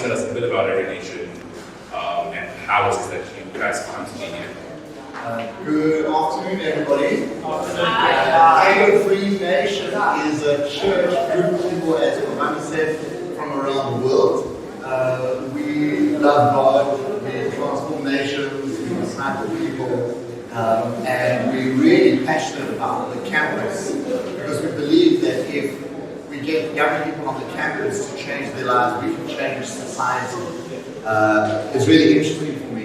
tell us a bit about Every Nation and how it is that you guys come to be here? Good afternoon, everybody. Every Nation is a church group of people, as Amanda said, from around the world. We love God, we transform nations, we disciple people, and we're really passionate about the campus because we believe that if we get young people on the campus to change their lives, we can change society. It's really interesting for me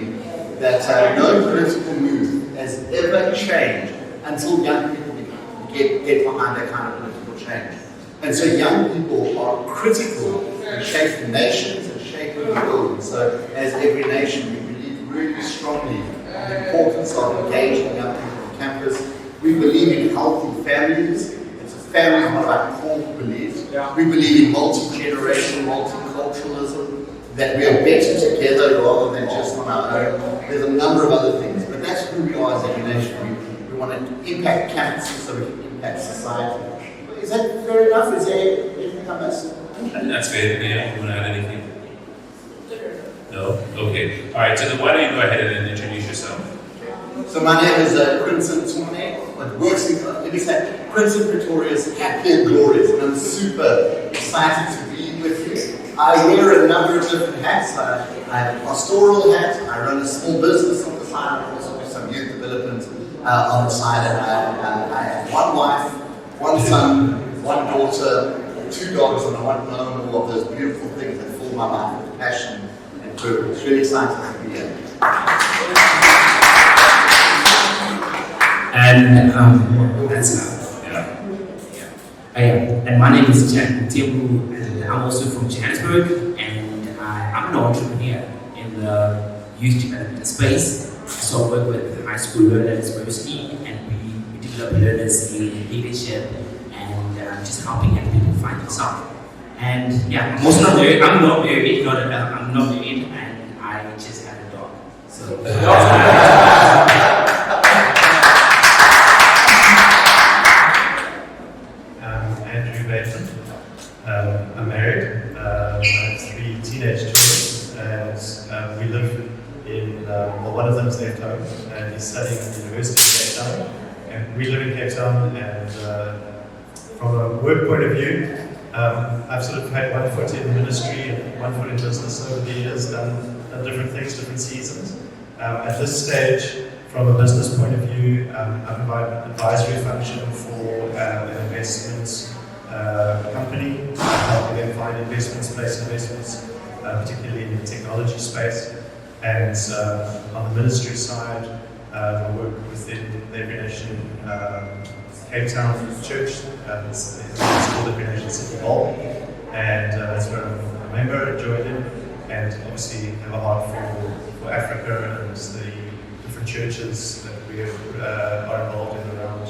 that no political move has ever changed until young people get behind that kind of political change. And so young people are critical in shaping nations and shaping the world. So as Every Nation, we believe really strongly in the importance of engaging young people on campus. We believe in healthy families. It's a family one of our core beliefs. We believe in multi-generational, multiculturalism, that we are better together rather than just on our own. There's a number of other things, but that's who we are as Every Nation. We want to impact campuses so we can impact society. Is that fair enough? Is there anything I missed? That's fair. Yeah, you want to add anything? No? Okay. All right, so then why don't you go ahead and introduce yourself? So my name is Quinton Tourné, but works in, let me say, Quinton Pretorius, happy and glorious, and I'm super excited to be with you. I wear a number of different hats. I have a pastoral hat, I run a small business on the side, I also do some youth development on the side, and I have one wife, one son, one daughter, 2 dogs, and I want to know all of those beautiful things that fill my life with passion and purpose. Really excited to be here. And and my name is Jan Tiamu, and I'm also from Johannesburg, and I'm an entrepreneur in the youth development space. So I work with high school learners mostly, and we develop learners in leadership and just helping young people find themselves. And yeah, I'm also not married. I'm not married, and I just have a dog. So. I'm married. I have 3 teenage children, and we live in, one of them is left home, and he's studying at the University of Cape Town. And we live in Cape Town, and from a work point of view, I've sort of had one foot in ministry and one foot in business over the years, done different things, different seasons. At this stage, from a business point of view, I provide an advisory function for an investments company, helping them find investments, place investments, particularly in the technology space. And on the ministry side, I work within the Every Nation Cape Town Church. It's called Every Nation City Hall, and that's where I'm a member, joined in, and obviously have a heart for Africa and the different churches that we are involved in around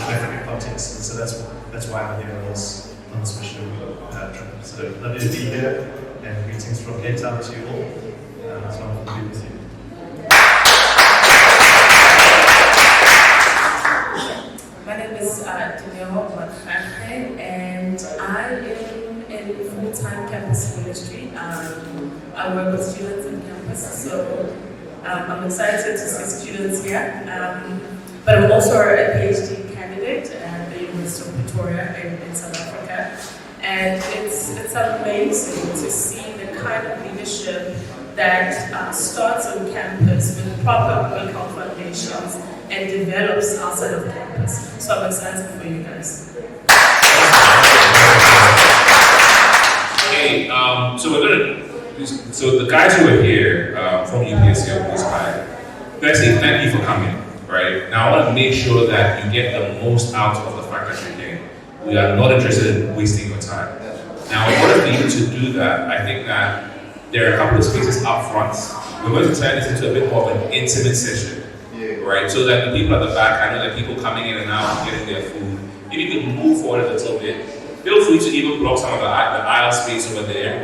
African context. And so that's why I'm here on this mission trip. So lovely to be here, and greetings from Cape Town to you all. It's wonderful to be with you. My name is Danielle Makhache, and I am in full-time campus ministry. I work with students on campus, so I'm excited to see students here. But I'm also a PhD candidate at the University of Pretoria in South Africa. And it's amazing to see the kind of leadership that starts on campus with proper biblical foundations and develops outside of campus. So I'm excited for you guys. Okay, so the guys who are here from UPSC on this side, firstly, thank you for coming. Right? Now I want to make sure that you get the most out of the fact that you're here. We are not interested in wasting your time. Now in order for you to do that, I think that there are a couple of spaces up front. We're going to turn this into a bit more of an intimate session. Right? So that the people at the back, I know that people coming in and out getting their food, if you could move forward a little bit, feel free to even block some of the aisle space over there.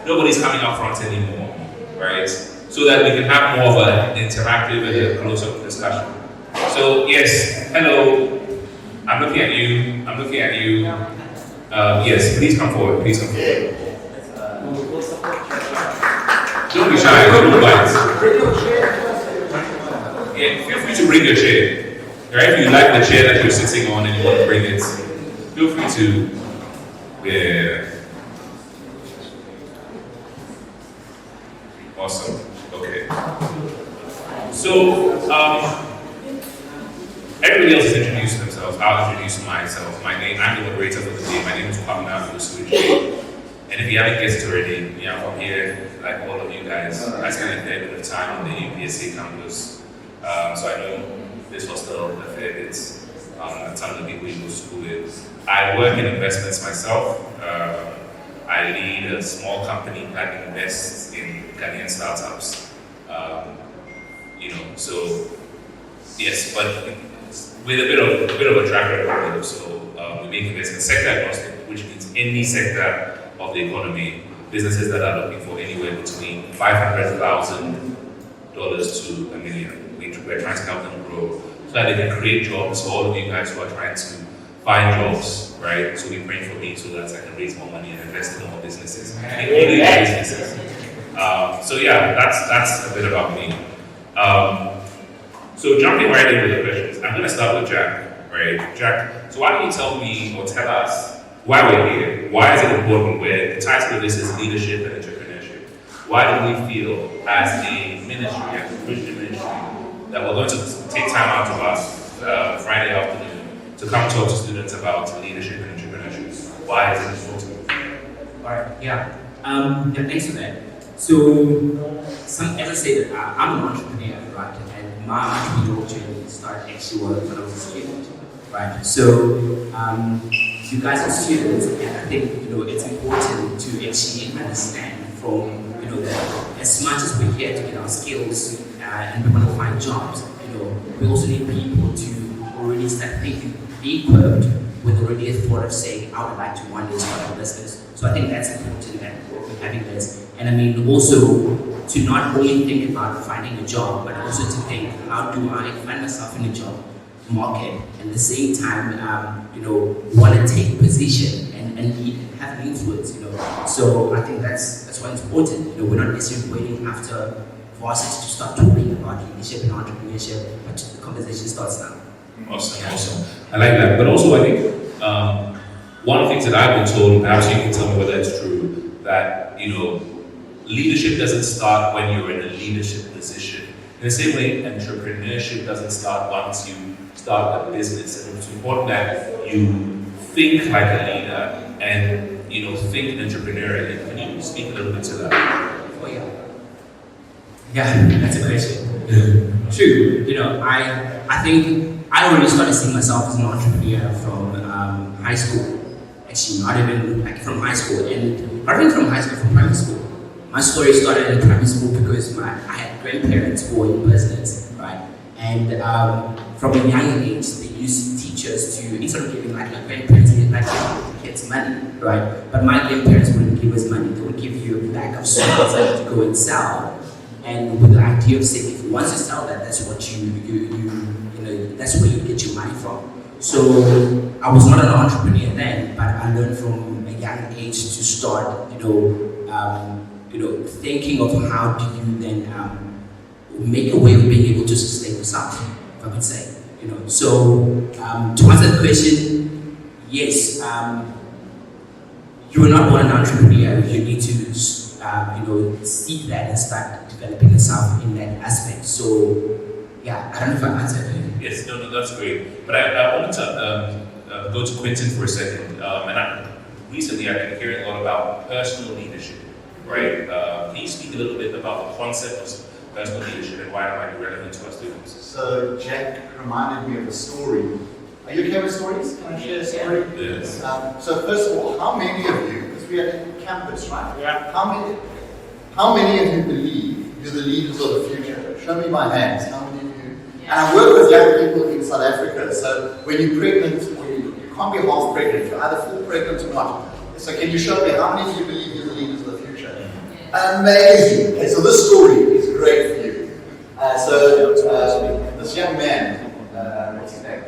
Nobody's coming up front anymore. Right? So that we can have more of an interactive and a closer discussion. So yes, hello. I'm looking at you. Yes, please come forward. Please come forward. Don't be shy, don't bite. Yeah, feel free to bring your chair. Right? If you like the chair that you're sitting on and you want to bring it, feel free to. Yeah. Awesome. Okay. So, everybody else has introduced themselves. I'll introduce myself. I'm the moderator for the day. My name is Kwamina Olusuji. And if you haven't guessed already, I'm here, like all of you guys. I spent a fair bit of time on the UPSC campus. So I know this hostel a fair bit. Some of the people you go to school with. I work in investments myself. I lead a small company that invests in Ghanaian startups. So yes, but with a bit of a track record. So we make investments sector agnostic, which means any sector of the economy, businesses that are looking for anywhere between $500,000 to $1 million. We're trying to help them grow so that they can create jobs for all of you guys who are trying to find jobs, right? So we pray for me so that I can raise more money and invest in more businesses. So yeah, that's a bit about me. So jumping right into the questions, I'm going to start with Jack, right? Jack, so why don't you tell me or tell us why we're here? Why is it important? Where the title of this is Leadership and Entrepreneurship. Why do we feel as a ministry, as a Christian ministry, that we're going to take time out of us Friday afternoon to come talk to students about leadership and entrepreneurship? Why is it important? Alright, yeah. Thanks for that. So, as I said, I'm an entrepreneur, right? And my entrepreneurial journey started actually when I was a student, right? So, you guys are students, and I think it's important to actually understand from that as much as we're here to get our skills and we want to find jobs, we also need people to already start thinking, be equipped with already a thought of saying, I would like to one day start a business. So I think that's important that we're having this. And I mean also to not only think about finding a job, but also to think, how do I find myself in a job market, and at the same time, want to take position and have influence, So I think that's why it's important. We're not necessarily waiting after varsity to start talking about leadership and entrepreneurship, but the conversation starts now. Awesome. I like that. But also, I think one of the things that I've been told, perhaps you can tell me whether it's true, that leadership doesn't start when you're in a leadership position. In the same way, entrepreneurship doesn't start once you start a business. And it's important that you think like a leader and think entrepreneurially. Can you speak a little bit to that? Oh yeah. Yeah, that's a question. True. I think I already started seeing myself as an entrepreneur from high school. Actually, not even like from high school, and not even from high school, from primary school. My story started in primary school because I had grandparents who were in business, right? And from a young age, they used teachers to, instead of giving like my grandparents, they like kids money, right? But my grandparents wouldn't give us money. They would give you a bag of sweets to go and sell. And with the idea of saying, if once you sell that, that's what that's where you get your money from. So I was not an entrepreneur then, but I learned from a young age to start, thinking of how do you then make a way of being able to sustain yourself, if I could say. So to answer the question, yes, you are not born an entrepreneur. You need to seek that and start developing yourself in that aspect. So yeah, I don't know if I answered you. Yes, no, that's great. But I wanted to go to Quentin for a second. Recently I've been hearing a lot about personal leadership, right? Can you speak a little bit about the concept of personal leadership and why it might be relevant to our students? So Jack reminded me of a story. Are you okay with stories? Can I share a story? Yes. So first of all, how many of you, because we are in campus, right? Yeah. How many of you believe you're the leaders of the future? Show me my hands. How many of you? And I work with young people in South Africa. So when you're pregnant, you can't be half pregnant. You're either full pregnant or not. So can you show me how many of you believe you're the leaders of the future? Amazing. Okay, so this story is great for you. This young man, what's his name?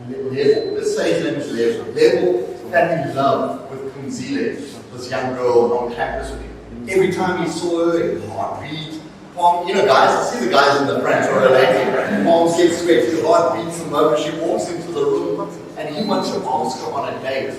Level. Let's say his name is Level. Level fell in love with Kumzile, this young girl on campus with him. Every time he saw her, his heart beat. Palm, you know, guys, I see the guys in the front are relating. Palms get sweaty, his heart beats the moment she walks into the room, and he wants to ask her on a date.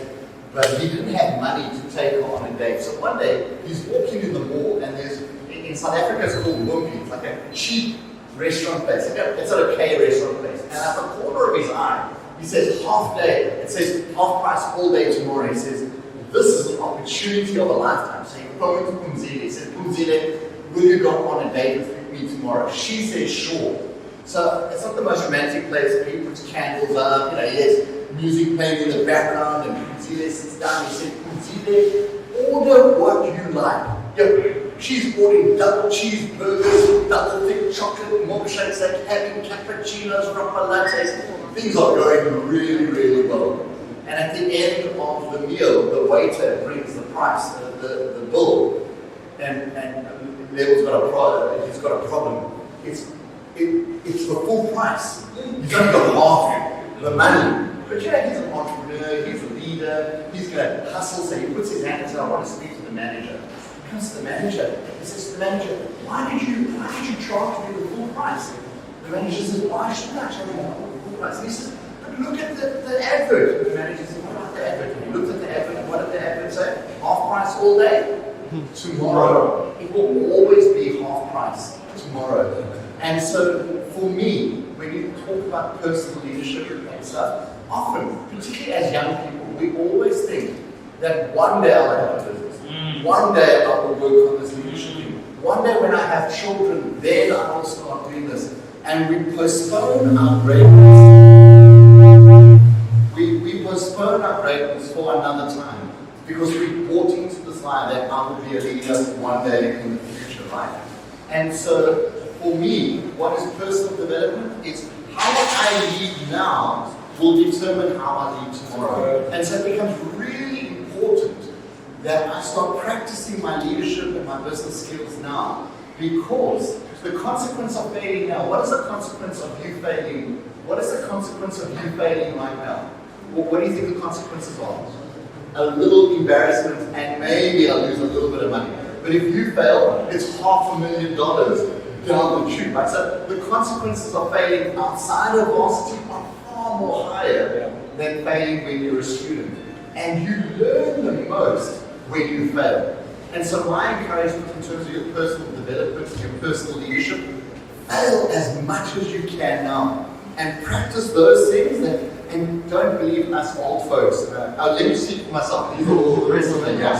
But he didn't have money to take her on a date. So one day, he's walking in the mall, and there's, in South Africa, it's called Wimpy. It's like a cheap restaurant place. It's an okay restaurant place. And at the corner of his eye, he says half day. It says half price all day tomorrow. He says, this is an opportunity of a lifetime. So he phoned Pumzile. He said, Pumzile, will you go on a date with me tomorrow? She said, sure. So it's not the most romantic place. He puts candles up, you know, he has music playing in the background, and Pumzile sits down. He said, Pumzile, order what you like. Yep. She's ordering double cheeseburgers, double thick chocolate milkshakes, like having cappuccinos, frappa lattes. Things are going really, really well. And at the end of the meal, the waiter brings the price, the bill, and Neville's he's got a problem. It's the full price. He's only got half the money. But you know, he's an entrepreneur, he's a leader, he's going to hustle, so he puts his hand and says, I want to speak to the manager. He comes to the manager, he says to the manager, why did you charge me the full price? The manager says, why shouldn't I charge you the full price? And he says, but look at the advert. The manager says, what about the advert? And he looked at the advert, and what did the advert say? Half price all day. Tomorrow, it will always be half price tomorrow. And so for me, when you talk about personal leadership and stuff, often, particularly as young people, we always think that one day I'll have a business. One day I will work on this leadership thing. One day when I have children, then I will start doing this. And we postpone our greatness. We postpone our greatness for another time because we bought into this lie that I will be a leader one day in the future, right? And so, for me, what is personal development is how I lead now will determine how I lead tomorrow. And so it becomes really important that I start practicing my leadership and my business skills now, because the consequence of failing now, what is the consequence of you failing? What is the consequence of you failing right now? Well, what do you think the consequences are? A little embarrassment, and maybe I'll lose a little bit of money. But if you fail, it's $500,000 down the tube, right? So the consequences of failing outside of varsity are far more higher than failing when you're a student. And you learn the most when you fail. And so my encouragement in terms of your personal development, your personal leadership, fail as much as you can now. And practice those things, and don't believe us old folks. Let me speak for myself, these are all the rest of the young.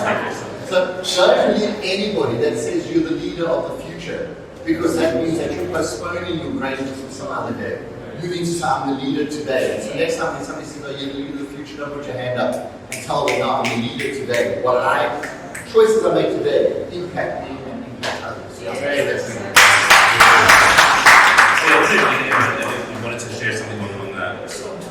So don't believe anybody that says you're the leader of the future, because that means that you're postponing your greatness for some other day. You need to say, I'm the leader today. So next time when somebody says, oh, you're the leader of the future, don't put your hand up and tell them, no, I'm the leader today. Choices I make today impact me and impact others. So You wanted to share something on that?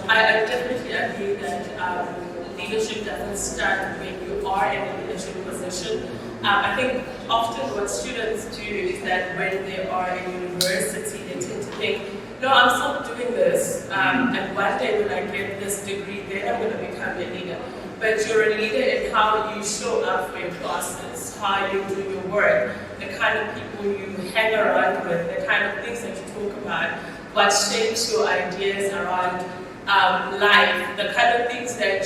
I definitely agree that leadership doesn't start when you are in a leadership position. I think often what students do is that when they are in university, they tend to think, no, I'm still doing this, and one day when I get this degree, then I'm going to become a leader. But you're a leader in how you show up for your classes, how you do your work, the kind of people you hang around with, the kind of things that you talk about, what shapes your ideas around life, the kind of things that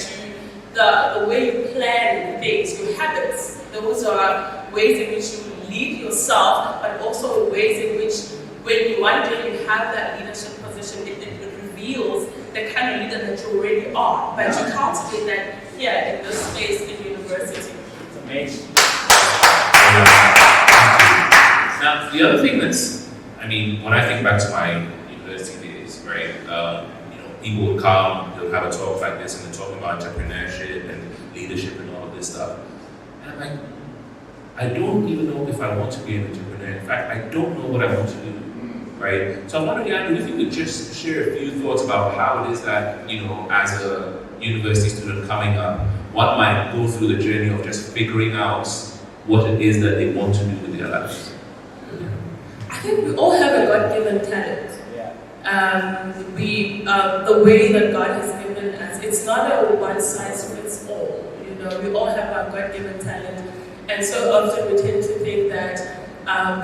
the way you plan things, your habits. Those are ways in which you lead yourself, but also ways in which when you one day you have that leadership position, it reveals the kind of leader that you already are. But you cultivate that here in this space in university. It's amazing. Now, the other thing that's, when I think back to my university days, right, people would come, they'll have a talk like this, and they're talking about entrepreneurship and leadership and all of this stuff. And I'm like, I don't even know if I want to be an entrepreneur. In fact, I don't know what I want to do, right? So I wonder, Andrew, if you could just share a few thoughts about how it is that, as a university student coming up, what might go through the journey of just figuring out what it is that they want to do with their lives. I think we all have a God-given talent. The way that God has given us, it's not a one-size-fits-all. We all have our God-given talent, And so often we tend to think that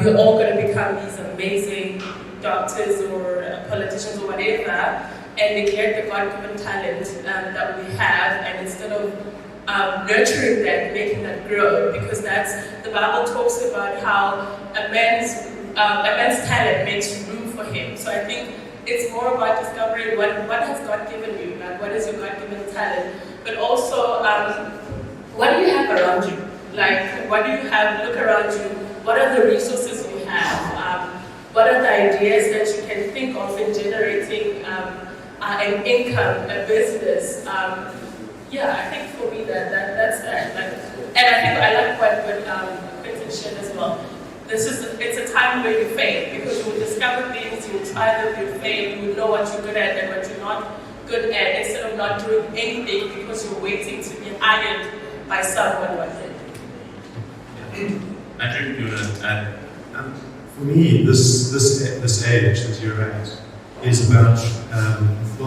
we're all going to become these amazing doctors or politicians or whatever, and neglect the God-given talent that we have, and instead of nurturing that, making that grow, because the Bible talks about how a man's talent makes room for him. So I think it's more about discovering what has God given you, like what is your God-given talent, but also what do you have around you? Like, what do you have? Look around you. What are the resources you have? What are the ideas that you can think of in generating an income, a business? I think for me that's that. And I think I like what Quentin shared as well. It's a time where you fail, because you will discover things, you will try them, you fail, you will know what you're good at and what you're not good at, instead of not doing anything because you're waiting to be hired by someone one day. Andrew, you want to add? For me, this age that you're at is about,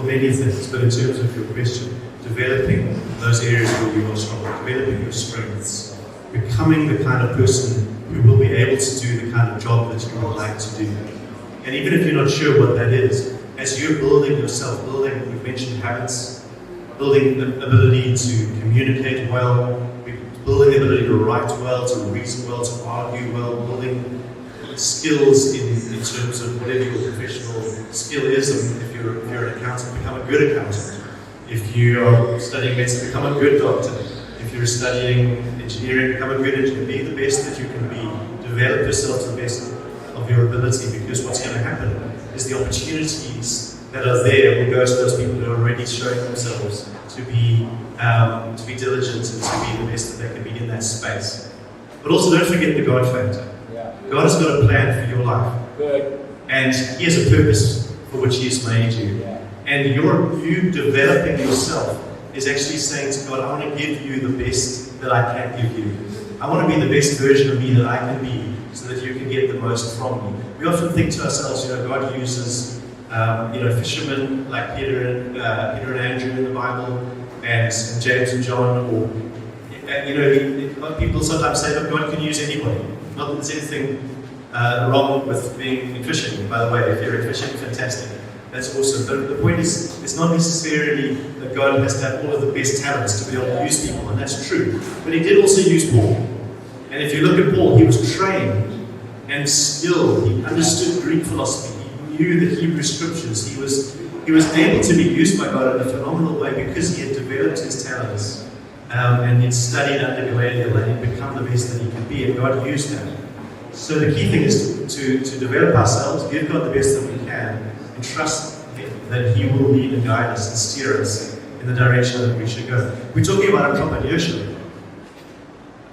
many things, but in terms of your question, developing those areas where you are strong, developing your strengths, becoming the kind of person who will be able to do the kind of job that you would like to do. And even if you're not sure what that is, as you're building yourself, we've mentioned habits, building the ability to communicate well, building the ability to write well, to reason well, to argue well, building skills in terms of whatever your professional skill is. If you're an accountant, become a good accountant. If you are studying medicine, become a good doctor. If you're studying engineering, become a good engineer. Be the best that you can be. Develop yourself to the best of your ability, because what's going to happen is the opportunities that are there will go to those people who are already showing themselves to be diligent and to be the best that they can be in that space. But also don't forget the God factor. God has got a plan for your life. Good. And He has a purpose for which He has made you. And you developing yourself is actually saying to God, I want to give you the best that I can give you. I want to be the best version of me that I can be, so that you can get the most from me. We often think to ourselves, God uses fishermen like Peter and Andrew in the Bible, and James and John, or people sometimes say that God can use anybody. Not that there's anything wrong with being in fishing, by the way. If you're in fishing, fantastic. That's awesome. But the point is, it's not necessarily that God has to have all of the best talents to be able to use people, and that's true. But He did also use Paul. And if you look at Paul, he was trained and skilled. He understood Greek philosophy. He knew the Hebrew scriptures. He was able to be used by God in a phenomenal way because he had developed his talents and he'd studied under Gamaliel and he'd become the best that he could be, and God used him. So the key thing is to develop ourselves, give God the best that we can, and trust Him that He will lead and guide us and steer us in the direction that we should go. We're talking about entrepreneurship.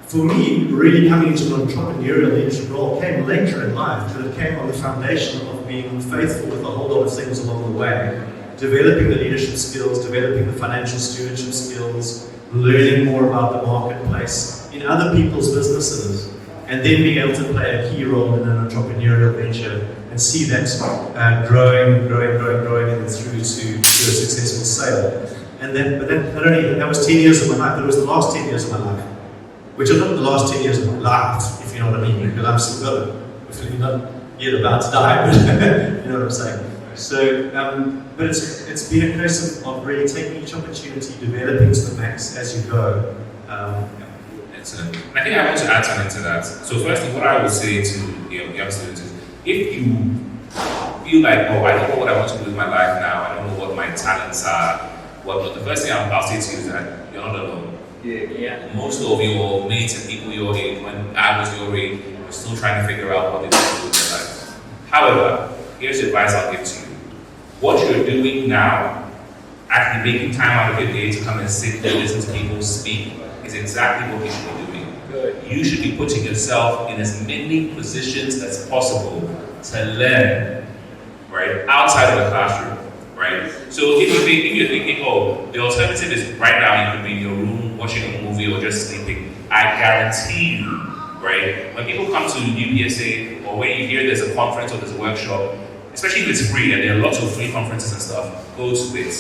For me, really coming into an entrepreneurial leadership role came later in life, but it came on the foundation of being faithful with a whole lot of things along the way. Developing the leadership skills, developing the financial stewardship skills, learning more about the marketplace in other people's businesses, and then being able to play a key role in an entrepreneurial venture and see that growing, and then through to a successful sale. And that was 10 years of my life, but it was the last 10 years of my life. Which are not the last 10 years of my life, if you know what I mean, because I'm still got it. Not yet about to die, but you know what I'm saying. So, but it's been a case of really taking each opportunity, developing to the max as you go. Excellent. I think I want to add something to that. So firstly, what I would say to young students is, if you feel like, I don't know what I want to do with my life now, I don't know what my talents are, the first thing I'll say to you is that you're not alone. Yeah. Most of your mates and people your age, when I was your age, were still trying to figure out what they want to do with their lives. However, here's the advice I'll give to you. What you're doing now, actually making time out of your day to come and sit and listen to people speak, is exactly what you should be doing. Good. You should be putting yourself in as many positions as possible to learn, right, outside of the classroom. Right? So if you're thinking, the alternative is right now you could be in your room watching a movie or just sleeping, I guarantee you, right, when people come to UPSA or when you hear there's a conference or there's a workshop, especially if it's free, and there are lots of free conferences and stuff, go to it.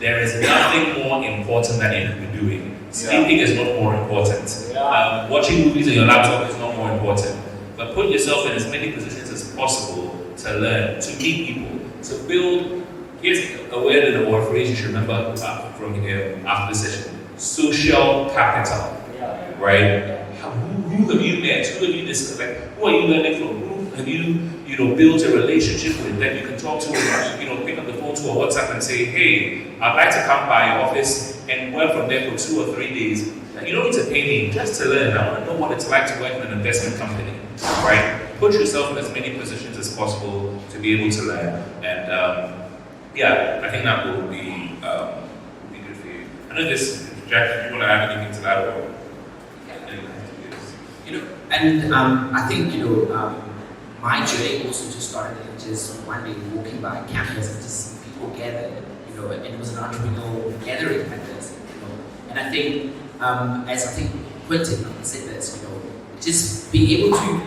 there is nothing more important than you could be doing. Sleeping is not more important. Watching movies on your laptop is not more important. But put yourself in as many positions as possible to learn, to meet people, to build. Here's a word or a phrase you should remember from here after this session: social capital. Right? Who have you met? Who have you discussed? Like, who are you learning from? Who have you built a relationship with that you can talk to? Pick up the phone to a WhatsApp and say, hey, I'd like to come by your office and work from there for 2 or 3 days. And you don't need to pay me, just to learn. I want to know what it's like to work in an investment company, right? Put yourself in as many positions as possible to be able to learn. And I think that will be good for you. I know this, Jack, if you want to add anything to that or and I think my journey also just started in just one day walking by campus and just see people gathered, and it was an entrepreneurial gathering like this, And I think, as I think Quentin said this, just being able to,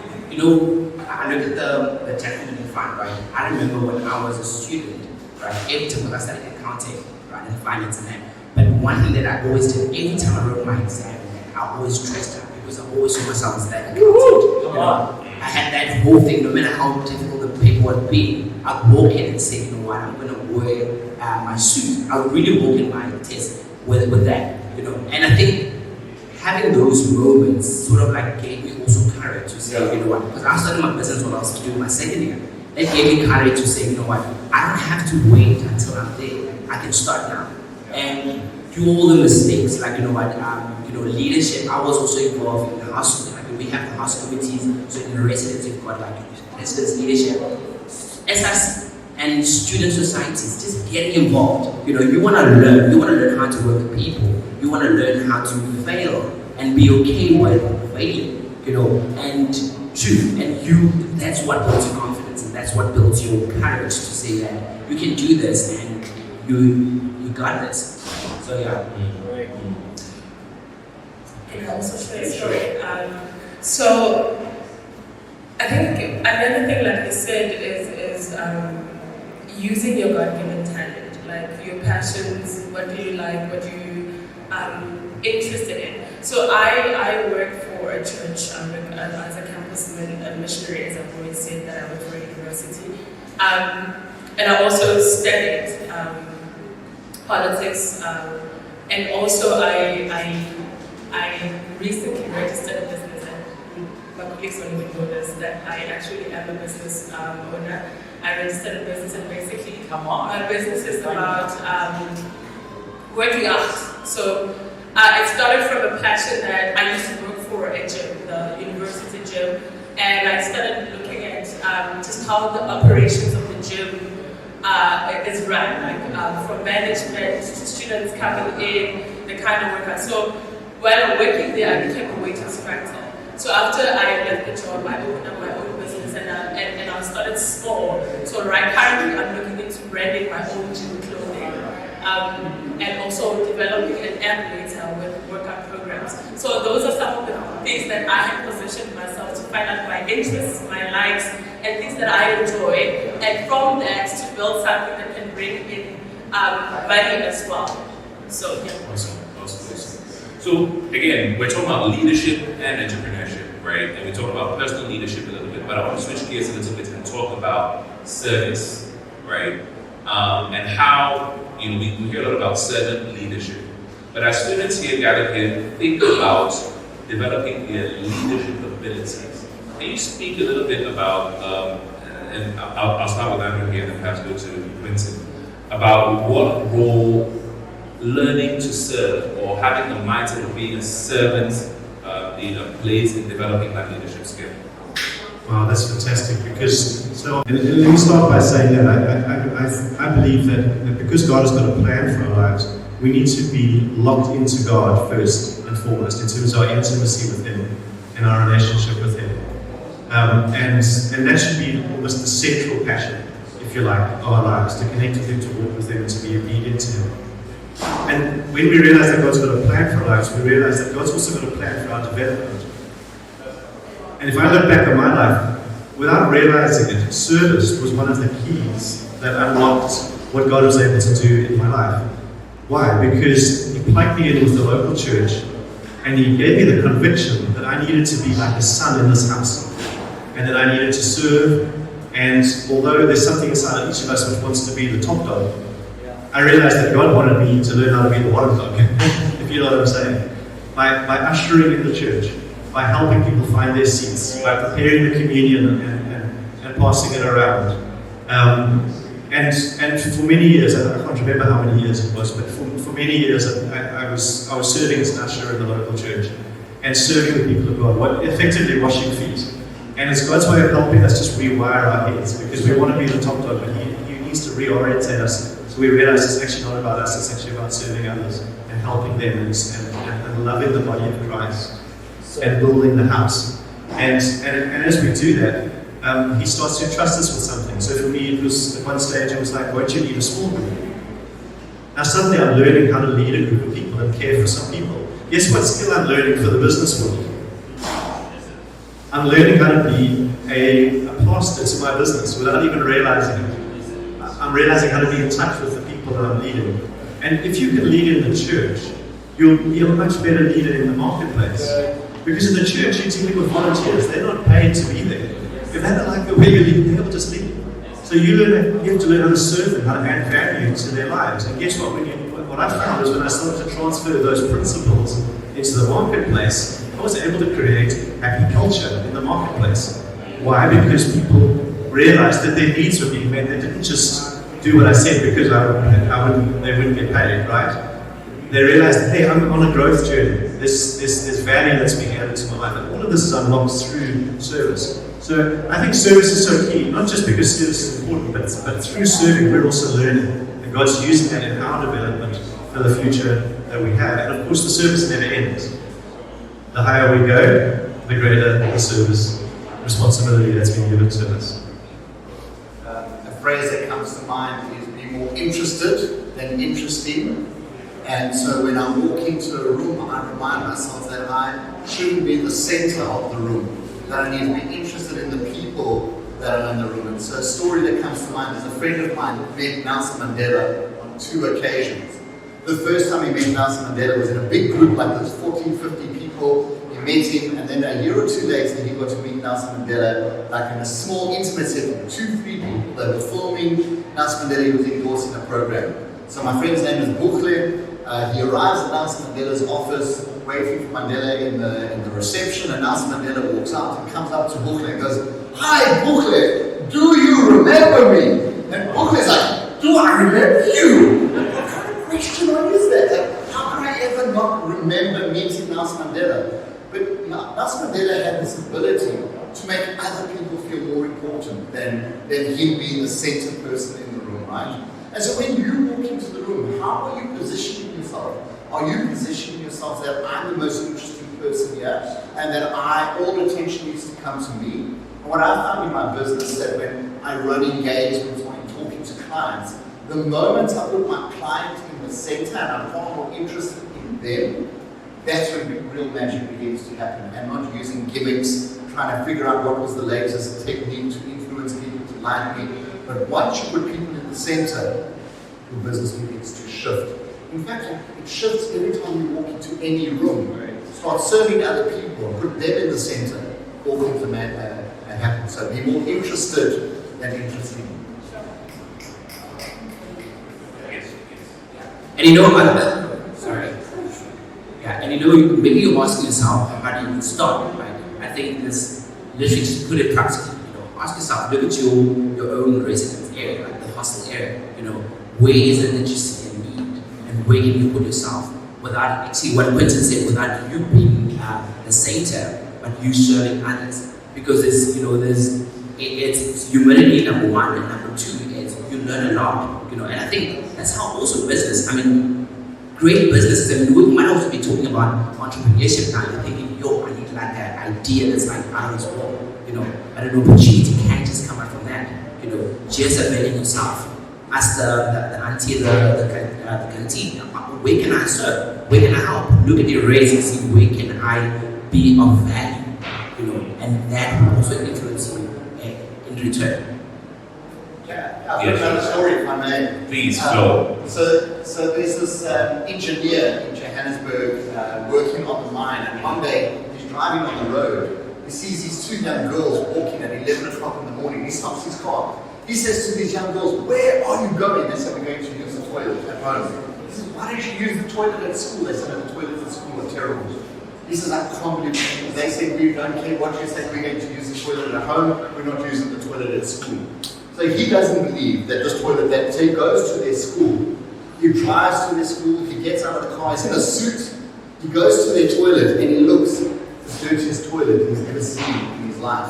I look at the gentleman in front, right? I remember when I was a student, right? Every time I studied accounting, right, and finance and that. But one thing that I always did, every time I wrote my exam, I always stressed out because I always saw myself as that accountant. I had that whole thing, no matter how difficult the paper would be, I'd walk in and say, I'm going to wear my suit. I would really walk in my test with that, And I think having those moments sort of like gave me also courage to say, because I started my business when I was doing my second year. That gave me courage to say, I don't have to wait until I'm there. I can start now. And do all the mistakes, like, leadership. I was also involved in the house. We have the house committees, so in the residence you've got residence leadership, SS and student societies, just getting involved. You want to learn how to work with people. You want to learn how to fail and be okay with failing, and that's what builds your confidence and that's what builds your courage to say that you can do this and you got this. So Can I also share a story? So I think another thing, like you said, is using your God-given talent, like your passions, what do you like, what you interested in. So I work for a church as a campus missionary, as I've always said that I work for a university, and I also studied politics, and also I recently registered a business, and my colleagues don't even know this, that I actually am a business owner. I registered a business, and basically my business is about working out. So it started from a passion that I used to work for a gym, the university gym, and I started looking at just how the operations of the gym is run, like from management to students coming in, the kind of workout. So while I'm working there, I became a weight instructor. So after I left the job, I opened up my own business and I started small. So currently I'm looking into branding my own gym clothing, and also developing an app later with workout programs. So those are some of the things that I have positioned myself to find out my interests, my likes, and things that I enjoy, and from that to build something that can bring in money as well. So Awesome. So again, we're talking about leadership and entrepreneurship, right? And we talk about personal leadership a little bit, but I want to switch gears a little bit and talk about service, right? And how we hear a lot about servant leadership. But as students here gathered here, think about developing their leadership abilities. Can you speak a little bit about, and I'll start with Andrew here and then perhaps go to Quentin, about what role learning to serve or having the mindset of being a servant leader plays in developing that leadership skill? Wow, that's fantastic. Let me start by saying that I believe that because God has got a plan for our lives, we need to be locked into God first and foremost in terms of our intimacy with Him and our relationship with Him. And that should be almost the central passion, if you like, of our lives, to connect with Him, to walk with Him, and to be obedient to Him. And when we realize that God's got a plan for our lives, we realize that God's also got a plan for our development. And if I look back on my life, without realizing it, service was one of the keys that unlocked what God was able to do in my life. Why? Because he plugged me in with the local church, and he gave me the conviction that I needed to be like a son in this house, and that I needed to serve. And although there's something inside of each of us which wants to be the top dog, I realized that God wanted me to learn how to be the bottom dog, if you know what I'm saying. By ushering in the church, by helping people find their seats, by preparing the communion and passing it around. And for many years, I can't remember how many years it was, but for many years I was serving as an usher in the local church and serving the people of God, effectively washing feet. And it's God's way of helping us just rewire our heads, because we want to be the top dog, but He needs to reorientate us. So we realize it's actually not about us, it's actually about serving others and helping them and loving the body of Christ and building the house. And as we do that, He starts to trust us with something. So for me, it was at one stage, it was like, won't you lead a small group? Now suddenly I'm learning how to lead a group of people and care for some people. Guess what skill I'm learning for the business world? I'm learning how to be a pastor to my business without even realizing it. I'm realizing how to be in touch with the people that I'm leading. And if you can lead in the church, you'll be a much better leader in the marketplace. Because in the church, you're dealing with volunteers. They're not paid to be there. If they don't like the way you lead, they'll just leave. So you have to learn how to serve them, how to add value to their lives. And guess what? What I found is when I started to transfer those principles into the marketplace, I was able to create happy culture in the marketplace. Why? Because people realized that their needs were being met. They didn't just do what I said because they wouldn't get paid, right? They realized, hey, I'm on a growth journey. There's value that's being added to my life. And all of this is unlocked through service. So I think service is so key, not just because service is important, but through serving, we're also learning. And God's using that in our development for the future that we have. And of course, the service never ends. The higher we go, the greater the service responsibility that's been given to us. A phrase that comes to mind is be more interested than interesting. And so when I walk into a room, I remind myself that I shouldn't be the center of the room, that I need to be interested in the people that are in the room. And so a story that comes to mind is a friend of mine met Nelson Mandela on 2 occasions. The first time he met Nelson Mandela was in a big group like this, 14, 50 people. He met him, and then a year or 2 later, he got to meet Nelson Mandela, like in a small, intimate setting, 2-3 people. They were filming. Nelson Mandela was endorsing a program. So my friend's name is Bukhle. He arrives at Nelson Mandela's office, waiting for Mandela in the reception, and Nelson Mandela walks out and comes up to Bukhle and goes, "Hi, Bukhle, do you remember me?" And Bukhle's like, "Do I remember you?" What kind of question is that? Like, how can I ever not remember meeting Nelson Mandela? But Nelson Mandela had this ability to make other people feel more important than him being the center person in the room, right? And so when you walk into the room, how are you positioning yourself? Are you positioning yourself that I'm the most interesting person here and that all attention needs to come to me? And what I found in my business that when I run engagements or I'm talking to clients, the moment I put my client in the center and I'm far more interested in them, that's when real magic begins to happen. And not using gimmicks, trying to figure out what was the latest technique to influence people to like me. But once you put people in the center, your business begins to shift. In fact, it shifts every time you walk into any room. Start serving other people, put them in the center, all things are happen. So be more interested than interesting. And maybe you're asking yourself, how do you start? Right? I think this literally just put it practically. Ask yourself, look at your own residence area, like the hostel area. Where is it that you see a need, and where can you put yourself without actually what Quentin said, without you being the center, but you serving others. Because it's humility number one, and number two is you learn a lot. And I think that's how also business. Great businesses, and we might also be talking about entrepreneurship now. You're thinking, I need like an idea that's like out of this world. But an opportunity can just come out from that. Just availing yourself. Ask the auntie, the canteen, where can I serve? Where can I help? Look at your race and see where can I be of value. And that will also influence you in return. Yeah. I've got another story, if I may. Please, flow. So there's this engineer in Johannesburg working on the mine, and one day he's driving on the road. He sees these two young girls walking at 11 o'clock in the morning. He stops his car. He says to these young girls, "Where are you going?" They said, "We're going to use the toilet at home." He says, "Why don't you use the toilet at school?" They said, "No, the toilets at school are terrible." He says, "I can't believe it." They said, "We don't care what you say, we're going to use the toilet at home, we're not using the toilet at school." So he doesn't believe that this toilet, so he goes to their school, he drives to their school, he gets out of the car, he's in a suit, he goes to their toilet and he looks, the dirtiest toilet he's ever seen in his life.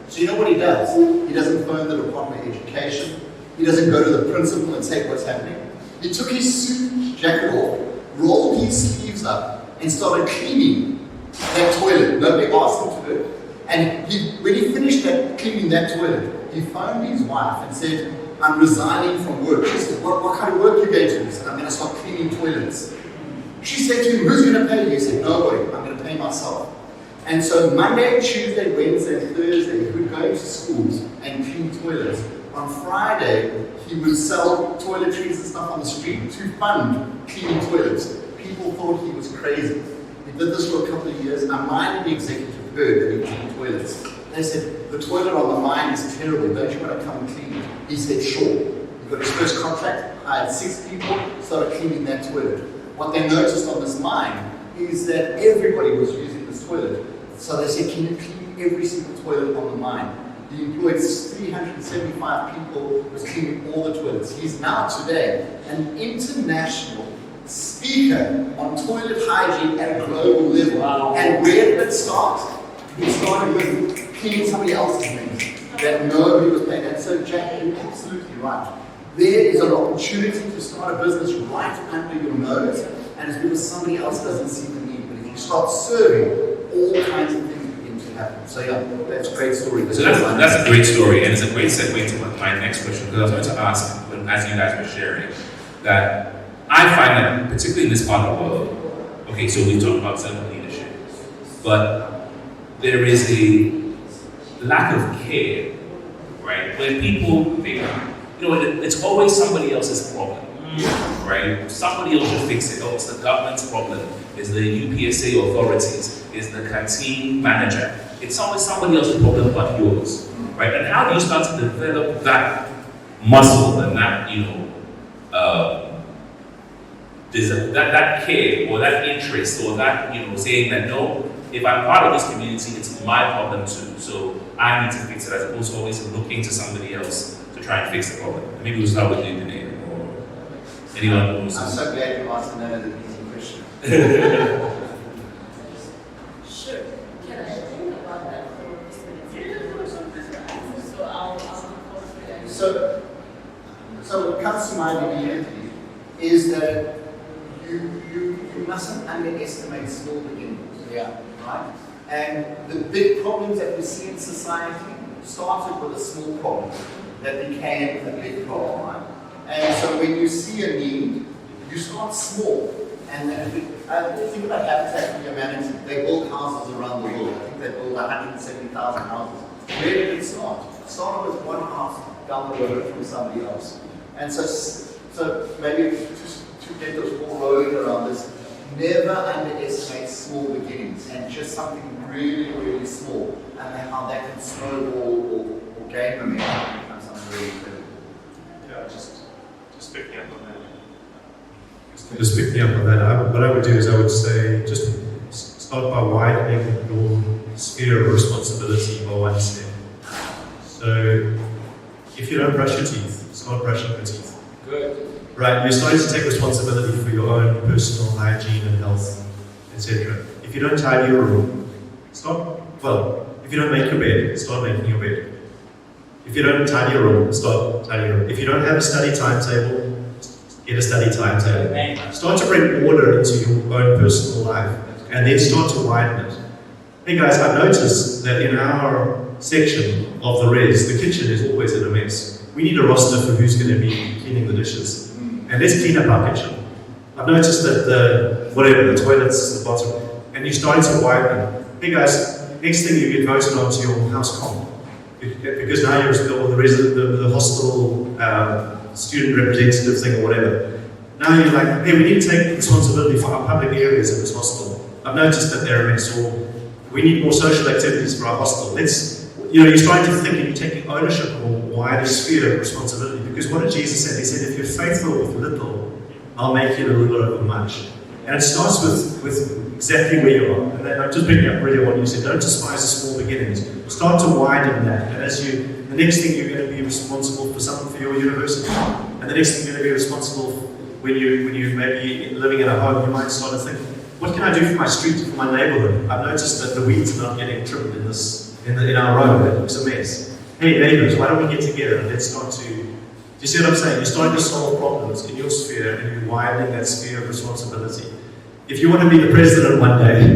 So you know what he does? He doesn't phone the Department of Education, he doesn't go to the principal and say what's happening. He took his suit jacket off, rolled his sleeves up, and started cleaning that toilet. Nobody asked him to do it. And when he finished cleaning that toilet, he phoned his wife and said, "I'm resigning from work." She said, what kind of work are you going to do? He said, "I'm going to start cleaning toilets." She said to him, "Who's going to pay you?" He said, "Nobody, I'm going to pay myself." And so Monday, Tuesday, Wednesday, and Thursday, he would go to schools and clean toilets. On Friday, he would sell toiletries and stuff on the street to fund cleaning toilets. People thought he was crazy. He did this for a couple of years. A mining executive heard that he cleaned toilets. They said, "The toilet on the mine is terrible. Don't you want to come and clean it?" He said, "Sure." He got his first contract, hired 6 people, started cleaning that toilet. What they noticed on this mine is that everybody was using this toilet. So they said, "Can you clean every single toilet on the mine?" He employed 375 people, was cleaning all the toilets. He's now today an international speaker on toilet hygiene at a global level. Wow. And where did it start? It started with cleaning somebody else's things that nobody was paying. And so, Jack, you're absolutely right. There is an opportunity to start a business right under your nose, and it's because somebody else doesn't see the need. But if you start serving, all kinds of things begin to happen. So yeah, that's a great story. So that's a great story, and it's a great segue to my next question, because I was going to ask, as you guys were sharing, that I find that, particularly in this part of the world, okay, so we talk about servant leadership, but there is a lack of care, right? Where people think, it's always somebody else's problem, right? Somebody else should fix it. Oh, it's the government's problem. It's the UPSA authorities. It's the canteen manager. It's always somebody else's problem but yours, right? And how do you start to develop that muscle and that, that care or that interest or that, saying that, no, if I'm part of this community, it's my problem too. So I need to fix it, as opposed to always looking to somebody else to try and fix the problem. Maybe we'll start with you, Danae, or anyone who's... I'm so glad you asked another easy question. Sure. Can I think about that for a minute? So I'll So what comes to mind immediately is that you mustn't underestimate small beginnings. Yeah. Right? And the big problems that we see in society started with a small problem that became a big problem, right? And so when you see a need, you start small. And think about Habitat for Humanity. They build houses around the world. I think they build 170,000 houses. Where did it start? It started with one house down the road from somebody else. And so maybe just to get those ball rolling around this, never underestimate small beginnings, and just something really, really small, and how that can snowball or gain momentum and become something really good. Yeah, just picking up on that. Just picking up on that, what I would do is I would say just start by widening your sphere of responsibility by one step. So if you don't brush your teeth, start brushing your teeth. Good. Right, you're starting to take responsibility for your own personal hygiene and health, etc. If you don't tidy your room, if you don't make your bed, start making your bed. If you don't tidy your room, start tidying your room. If you don't have a study timetable, get a study timetable. Start to bring order into your own personal life, and then start to widen it. Hey guys, I've noticed that in our section of the res, the kitchen is always in a mess. We need a roster for who's going to be cleaning the dishes. And let's clean up our kitchen. I've noticed that the toilets, the bottom, and you're starting to widen it. Hey guys, next thing you get voted onto your house comp. Because now you're still the hostel student representative thing or whatever. Now you're like, hey, we need to take responsibility for our public areas in this hostel. I've noticed that there are mixed, or we need more social activities for our hostel. You're starting to think and you're taking ownership of a wider sphere of responsibility. Because what did Jesus say? He said, if you're faithful with little, I'll make you the ruler over much. And it starts with exactly where you are. And then I'm just picking up really what you said. Don't despise the small beginnings. Start to widen that. And the next thing you're going to be responsible for something for your university. And the next thing you're going to be responsible for when you maybe living in a home, you might start to think, what can I do for my street, for my neighborhood? I've noticed that the weeds are not getting trimmed in our road. It looks a mess. Hey neighbors, why don't we get together and let's start to, do you see what I'm saying? You're starting to solve problems in your sphere and you're widening that sphere of responsibility. If you want to be the president one day,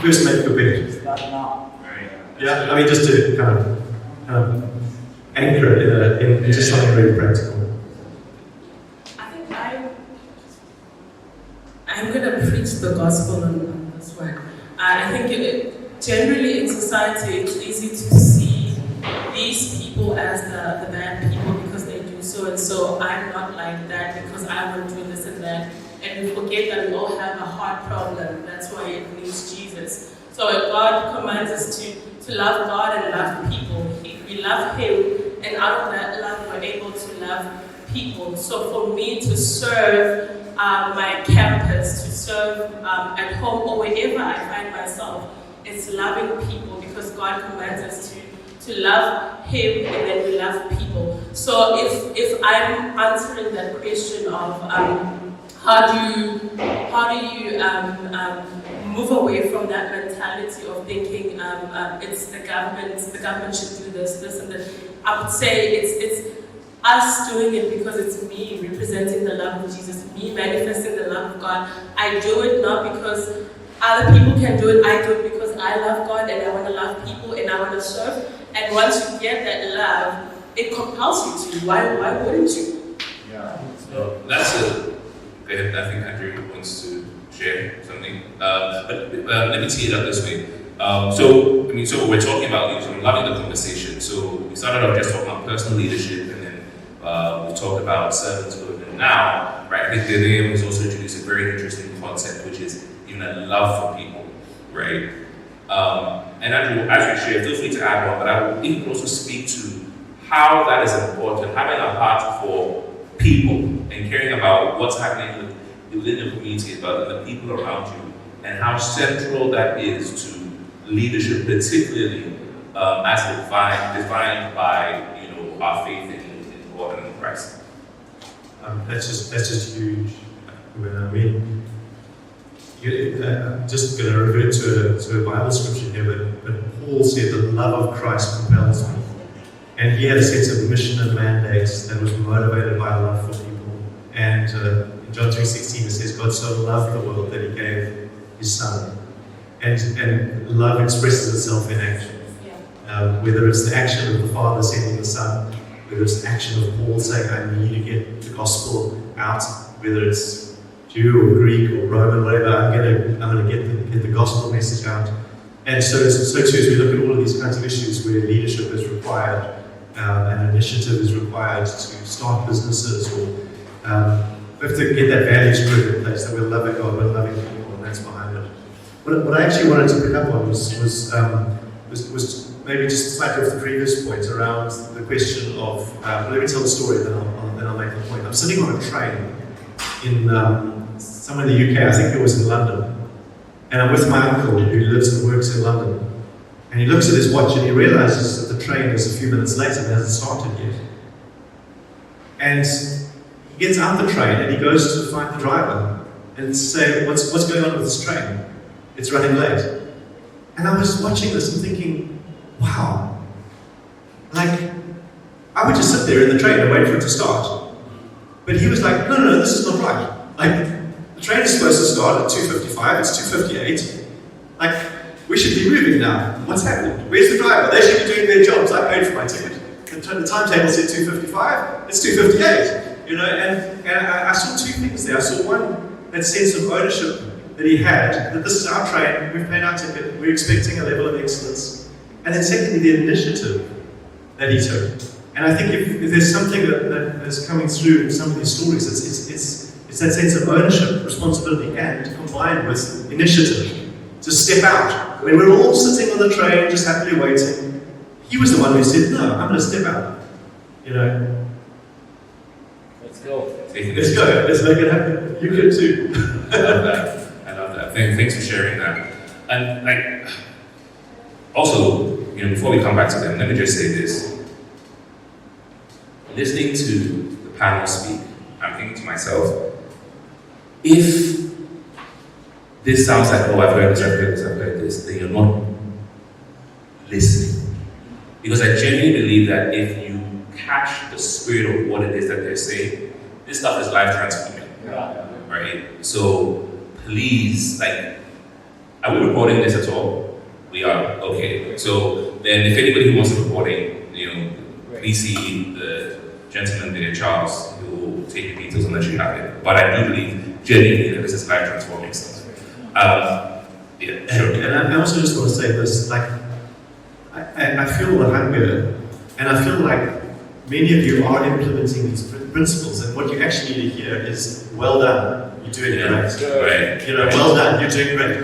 first make your bed. Yeah, I mean just to kind of anchor it in just something really practical. I think I'm going to preach the gospel on this one. I think generally in society it's easy to see these people as the bad people because they do so and so. I'm not like that because I will do this and that. And we forget that we all have a heart problem. That's why it needs Jesus. So God commands us to love God and love people. If we love Him, and out of that love we're able to love people. So for me to serve my campus, to serve at home or wherever I find myself, it's loving people because God commands us to love Him and then we love people. So if I'm answering that question of how do you move away from that mentality of thinking it's the government should do this and that, I would say it's us doing it because it's me representing the love of Jesus, me manifesting the love of God. I do it not because other people can do it, I do it because I love God and I want to love people and I want to serve. And once you get that love, it compels you to. Why wouldn't you? Yeah. So that's it. Okay, I think Andrew wants to share something. But let me tee it up this way. So we're talking about loving the conversation. So we started off just talking about personal leadership, and then we talked about servanthood. And now, right, I think the name was also introduced a very interesting concept, which is even a love for people, right? And Andrew, as you share, feel free to add on, but I will even also speak to how that is important, having a heart for people and caring about what's happening within the community, about the people around you, and how central that is to leadership, particularly as defined by our faith in God and in Christ. That's just huge. I mean, I'm just going to revert to a Bible scripture here, but Paul said the love of Christ compels me. And he had a sense of mission and mandate that was motivated by love for people. And in John 3:16 it says, God so loved the world that he gave his son. And love expresses itself in action. Whether it's the action of the Father sending the Son, whether it's the action of Paul saying, I need to get the gospel out, whether it's Jew or Greek or Roman, whatever, I'm going to get the gospel message out. And so too, as we look at all of these kinds of issues where leadership is required, and initiative is required to start businesses, or we have to get that value spirit in place that we're loving God, we're loving people, and that's behind it. What I actually wanted to pick up on was maybe just slightly off the previous point around the question of, let me tell the story, then I'll make the point. I'm sitting on a train in somewhere in the UK, I think it was in London, and I'm with my uncle who lives and works in London. And he looks at his watch and he realizes that the train is a few minutes late and hasn't started yet. And he gets out the train and he goes to find the driver and say, what's going on with this train? It's running late. And I was watching this and thinking, wow, like, I would just sit there in the train and wait for it to start. But he was like, no, this is not right. Like, the train is supposed to start at 2:55, it's 2:58. Like, we should be moving now. What's happening? Where's the driver? They should be doing their jobs. I paid for my ticket. The timetable said 2:55. It's 2:58. And I saw two things there. I saw one, that sense of ownership that he had, that this is our train, we've paid our ticket, we're expecting a level of excellence. And then secondly, the initiative that he took. And I think if there's something that is coming through in some of these stories, it's that sense of ownership, responsibility, and combined with initiative to step out. When we're all sitting on the train, just happily waiting, he was the one who said, "No, I'm going to step out." You know. Let's go. Let's go. Let's make it happen. You can too. I love that. I love that. Thanks for sharing that. And like, also, before we come back to them, let me just say this. Listening to the panel speak, I'm thinking to myself, if this sounds like, oh, I've heard this, then you're not listening. Because I genuinely believe that if you catch the spirit of what it is that they're saying, this stuff is life transforming. Right? So please, are we recording this at all? We are. Okay. So then if anybody who wants to record it, please see the gentleman there, Charles, who will take your details unless you have it. But I do believe genuinely that this is life transforming stuff. And I also just want to say this, I feel the hunger, and I feel like many of you are implementing these principles, and what you actually need to hear is, well done, you're doing it great. Right. Well done, you're doing great.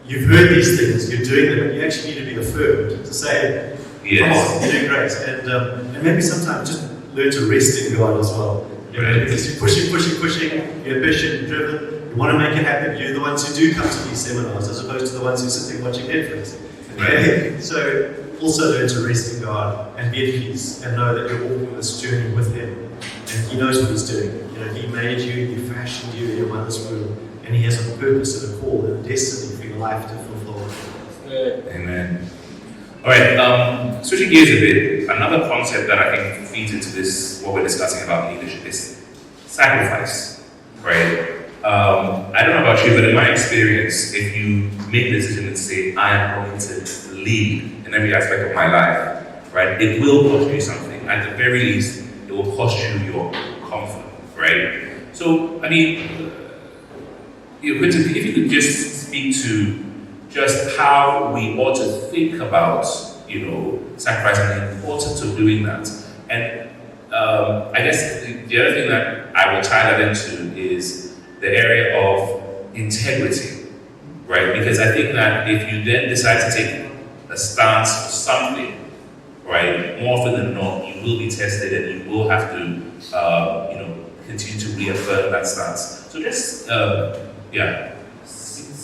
You've heard these things, you're doing them, and you actually need to be affirmed, to say, yes, you're doing great. And maybe sometimes just learn to rest in God as well. Because you're pushing, you're ambitious, driven, you want to make it happen, you're the ones who do come to these seminars as opposed to the ones who sit there watching Netflix. Okay? So also learn to rest in God and be at peace and know that you're walking this journey with Him. And He knows what He's doing. He made you, He fashioned you in your mother's womb, and He has a purpose and a call and a destiny for your life to fulfill. Amen. All right, switching gears a bit, another concept that I think feeds into this, what we're discussing about leadership, is sacrifice, right? I don't know about you, but in my experience, if you make a decision and say, I am going to lead in every aspect of my life, right, it will cost you something. At the very least, it will cost you your comfort, right? So, Quentin, if you could just speak to just how we ought to think about, sacrifice and the importance of doing that. And I guess the other thing that I will tie that into is the area of integrity, right? Because I think that if you then decide to take a stance for something, right, more often than not, you will be tested and you will have to, continue to reaffirm that stance. So just,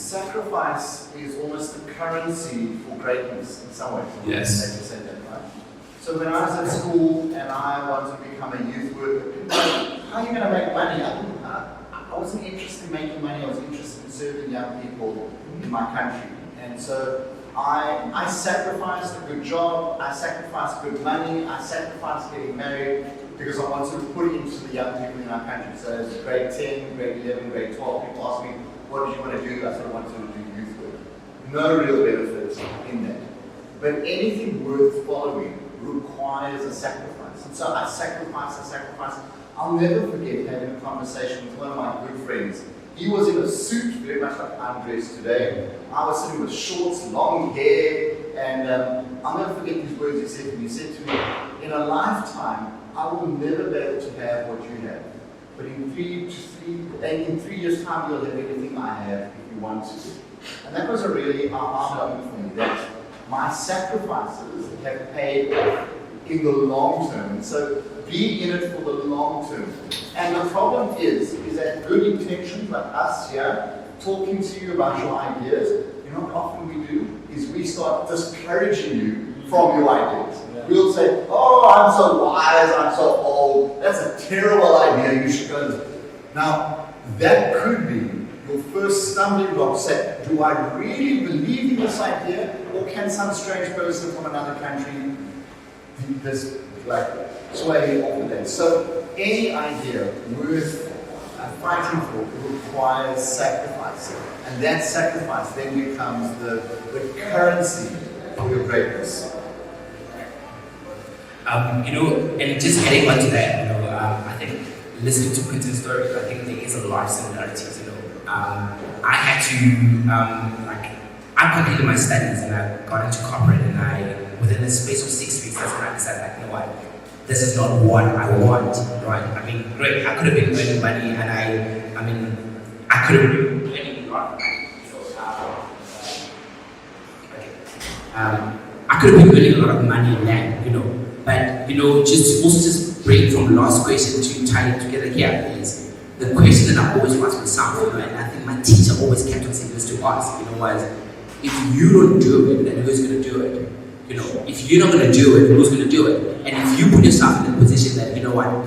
Sacrifice is almost the currency for greatness in some ways. Yes. As you said that, right? So when I was at school and I wanted to become a youth worker, people were like, how are you going to make money? I wasn't interested in making money, I was interested in serving young people in my country. And so I sacrificed a good job, I sacrificed good money, I sacrificed getting married because I wanted to put it into the young people in our country. So as grade 10, grade 11, grade 12, people asked me, what did you want to do? I said I wanted to do youth work. No real benefits in that. But anything worth following requires a sacrifice. And so I sacrificed. I'll never forget having a conversation with one of my good friends. He was in a suit, very much like I'm dressed today. I was sitting with shorts, long hair, and I'll never forget these words he said to me. He said to me, in a lifetime, I will never be able to have what you have. But in 3 years' time, you'll have everything I have if you want to. And that was a really aha moment for me, that my sacrifices have paid off in the long term. And so be in it for the long term. And the problem is that good intentions like us here, talking to you about your ideas, what often we do is we start discouraging you from your ideas. We'll say, oh, I'm so wise, I'm so old, that's a terrible idea, you should go. Now, that could be your first stumbling block. Say, do I really believe in this idea, or can some strange person from another country this sway over that? So, any idea worth fighting for requires sacrifice. And that sacrifice then becomes the currency for your greatness. And just adding on to that, I think listening to Quentin's story, I think there is a lot of similarities. I had to, I completed my studies and I got into corporate, and within the space of 6 weeks, that's when I decided, this is not what I want, right? I mean, great, I could have been earning money, and I could have been earning a lot of money, I could have been earning a lot of money in that, but just break from the last question to tie it together here is the question that I always ask myself, and I think my teacher always kept on saying this to us, was if you don't do it, then who's going to do it? If you're not going to do it, who's going to do it? And if you put yourself in a position that, if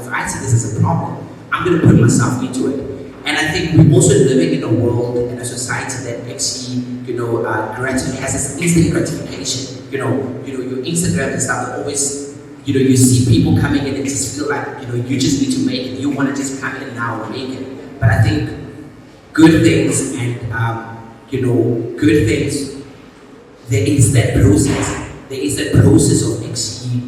I see this as a problem, I'm going to put myself into it. And I think we're also living in a world and a society that actually, has this instant gratification. Your Instagram and stuff always, you see people coming in and just feel like, you just need to make it. You want to just come in now and make it. But I think good things and, good things, there is that process. There is that process of actually,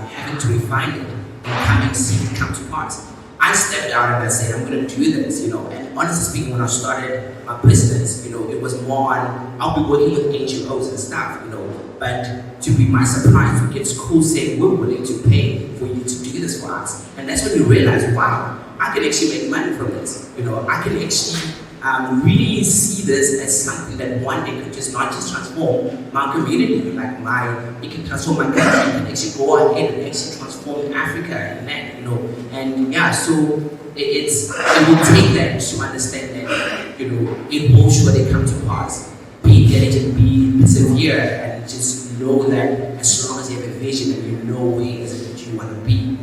having to refine it and see it come to pass. I stepped out and I said, I'm going to do this, and honestly speaking, when I started my business, it was more on, I'll be working with NGOs and stuff, but to be my surprise, it's cool saying, we're willing to pay for you to do this for us. And that's when you realize, wow, I can actually make money from this. I can actually really see this as something that one day could not just transform my community, it can transform my country, it can actually go ahead and actually transform Africa and that, and yeah, so it will take that to understand that, it will surely come to pass. Be diligent, be persevere, and just know that as long as you have a vision and you know where it is that you want to be,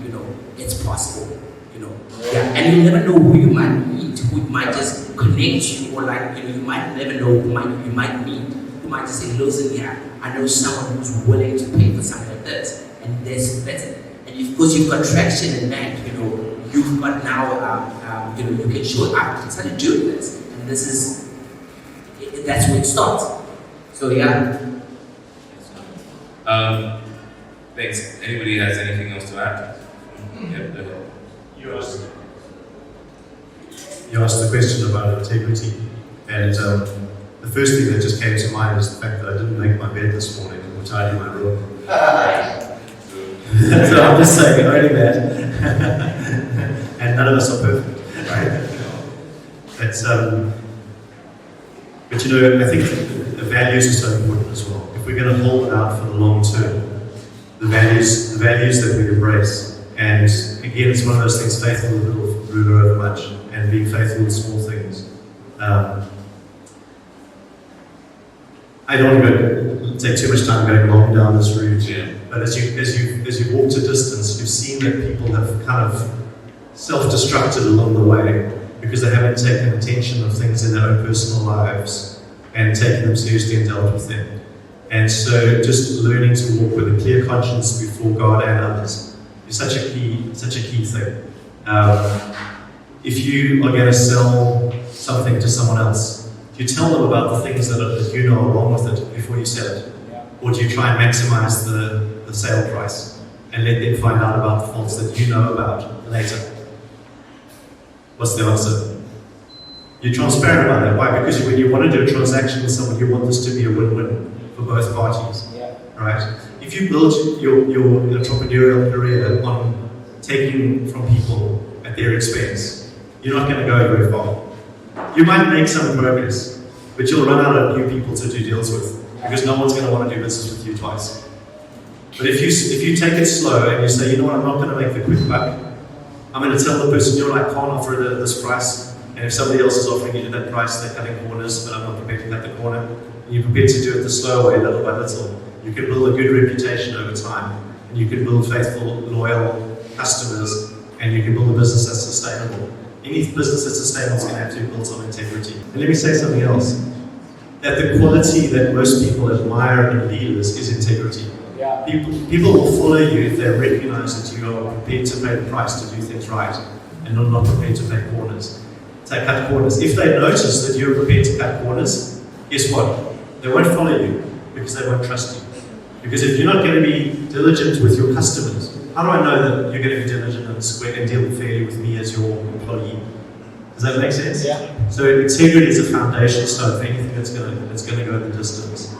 it's possible. Yeah, and you never know who you might meet, who might just connect you, or you might never know who you might meet, who might just say, listen, yeah, I know someone who's willing to pay for something like this, and this, that's it. And because you've got traction in that, you've got now, you can show up and start doing this, and that's where it starts. So yeah. Thanks. Anybody has anything else to add? Yep, go ahead. You asked the question about integrity, and the first thing that just came to mind is the fact that I didn't make my bed this morning or tidy my room. So I'm just saying, only that. And none of us are perfect, right? But I think the values are so important as well. If we're going to hold it out for the long term, the values that we embrace. And again, it's one of those things, faithful with little, ruler over much, and being faithful with small things. I don't want to take too much time going long down this route, but as you walked a distance, you've seen that people have kind of self-destructed along the way because they haven't taken attention of things in their own personal lives and taken them seriously and dealt with them. And so just learning to walk with a clear conscience before God and others is such a key thing. If you are going to sell something to someone else, do you tell them about the things that you know are wrong with it before you sell it? Or do you try and maximize the sale price and let them find out about the faults that you know about later? What's the answer? You're transparent about that. Why? Because when you want to do a transaction with someone, you want this to be a win-win for both parties. Right? If you build your entrepreneurial career on taking from people at their expense, you're not going to go very far. You might make some progress, but you'll run out of new people to do deals with because no one's going to want to do business with you twice. But if you take it slow and you say, I'm not going to make the quick buck, I'm going to tell the person, I can't offer this price, and if somebody else is offering you that price, they're cutting corners, but I'm not prepared to cut the corner. And you're prepared to do it the slow way, little by little. You can build a good reputation over time, and you can build faithful, loyal customers, and you can build a business that's sustainable. Any business that's sustainable is going to have to be built on integrity. And let me say something else. That the quality that most people admire in leaders is integrity. Yeah. People will follow you if they recognize that you are prepared to pay the price to do things right, and not prepared to cut corners. If they notice that you're prepared to cut corners, guess what? They won't follow you because they won't trust you. Because if you're not going to be diligent with your customers, how do I know that you're going to be diligent and deal fairly with me as your employee? Does that make sense? Yeah. So integrity is a foundation stone for anything that's going to go the distance.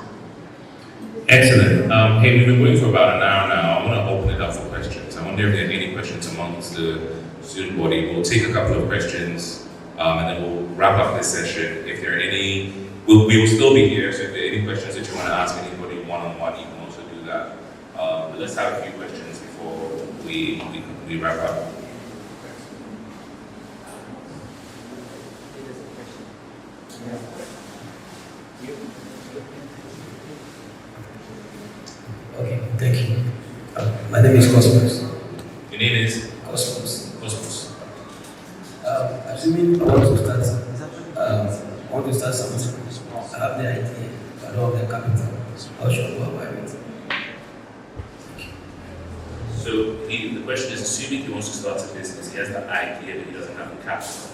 Excellent. Hey, we've been going for about an hour now. I want to open it up for questions. I want wonder if there are any questions amongst the student body. We'll take a couple of questions and then we'll wrap up this session. If there are any, we will still be here, so if there are any questions that you want to ask anybody one-on-one, you can also do that. But let's have a few questions before we wrap up. Okay, thank you. My name is Cosmos. Your name is? Cosmos. Cosmos. Assuming I want to start something. I have the idea, but I don't have the capital. How should I go about it? So the question is, assuming he wants to start a business, he has the idea but he doesn't have the capital.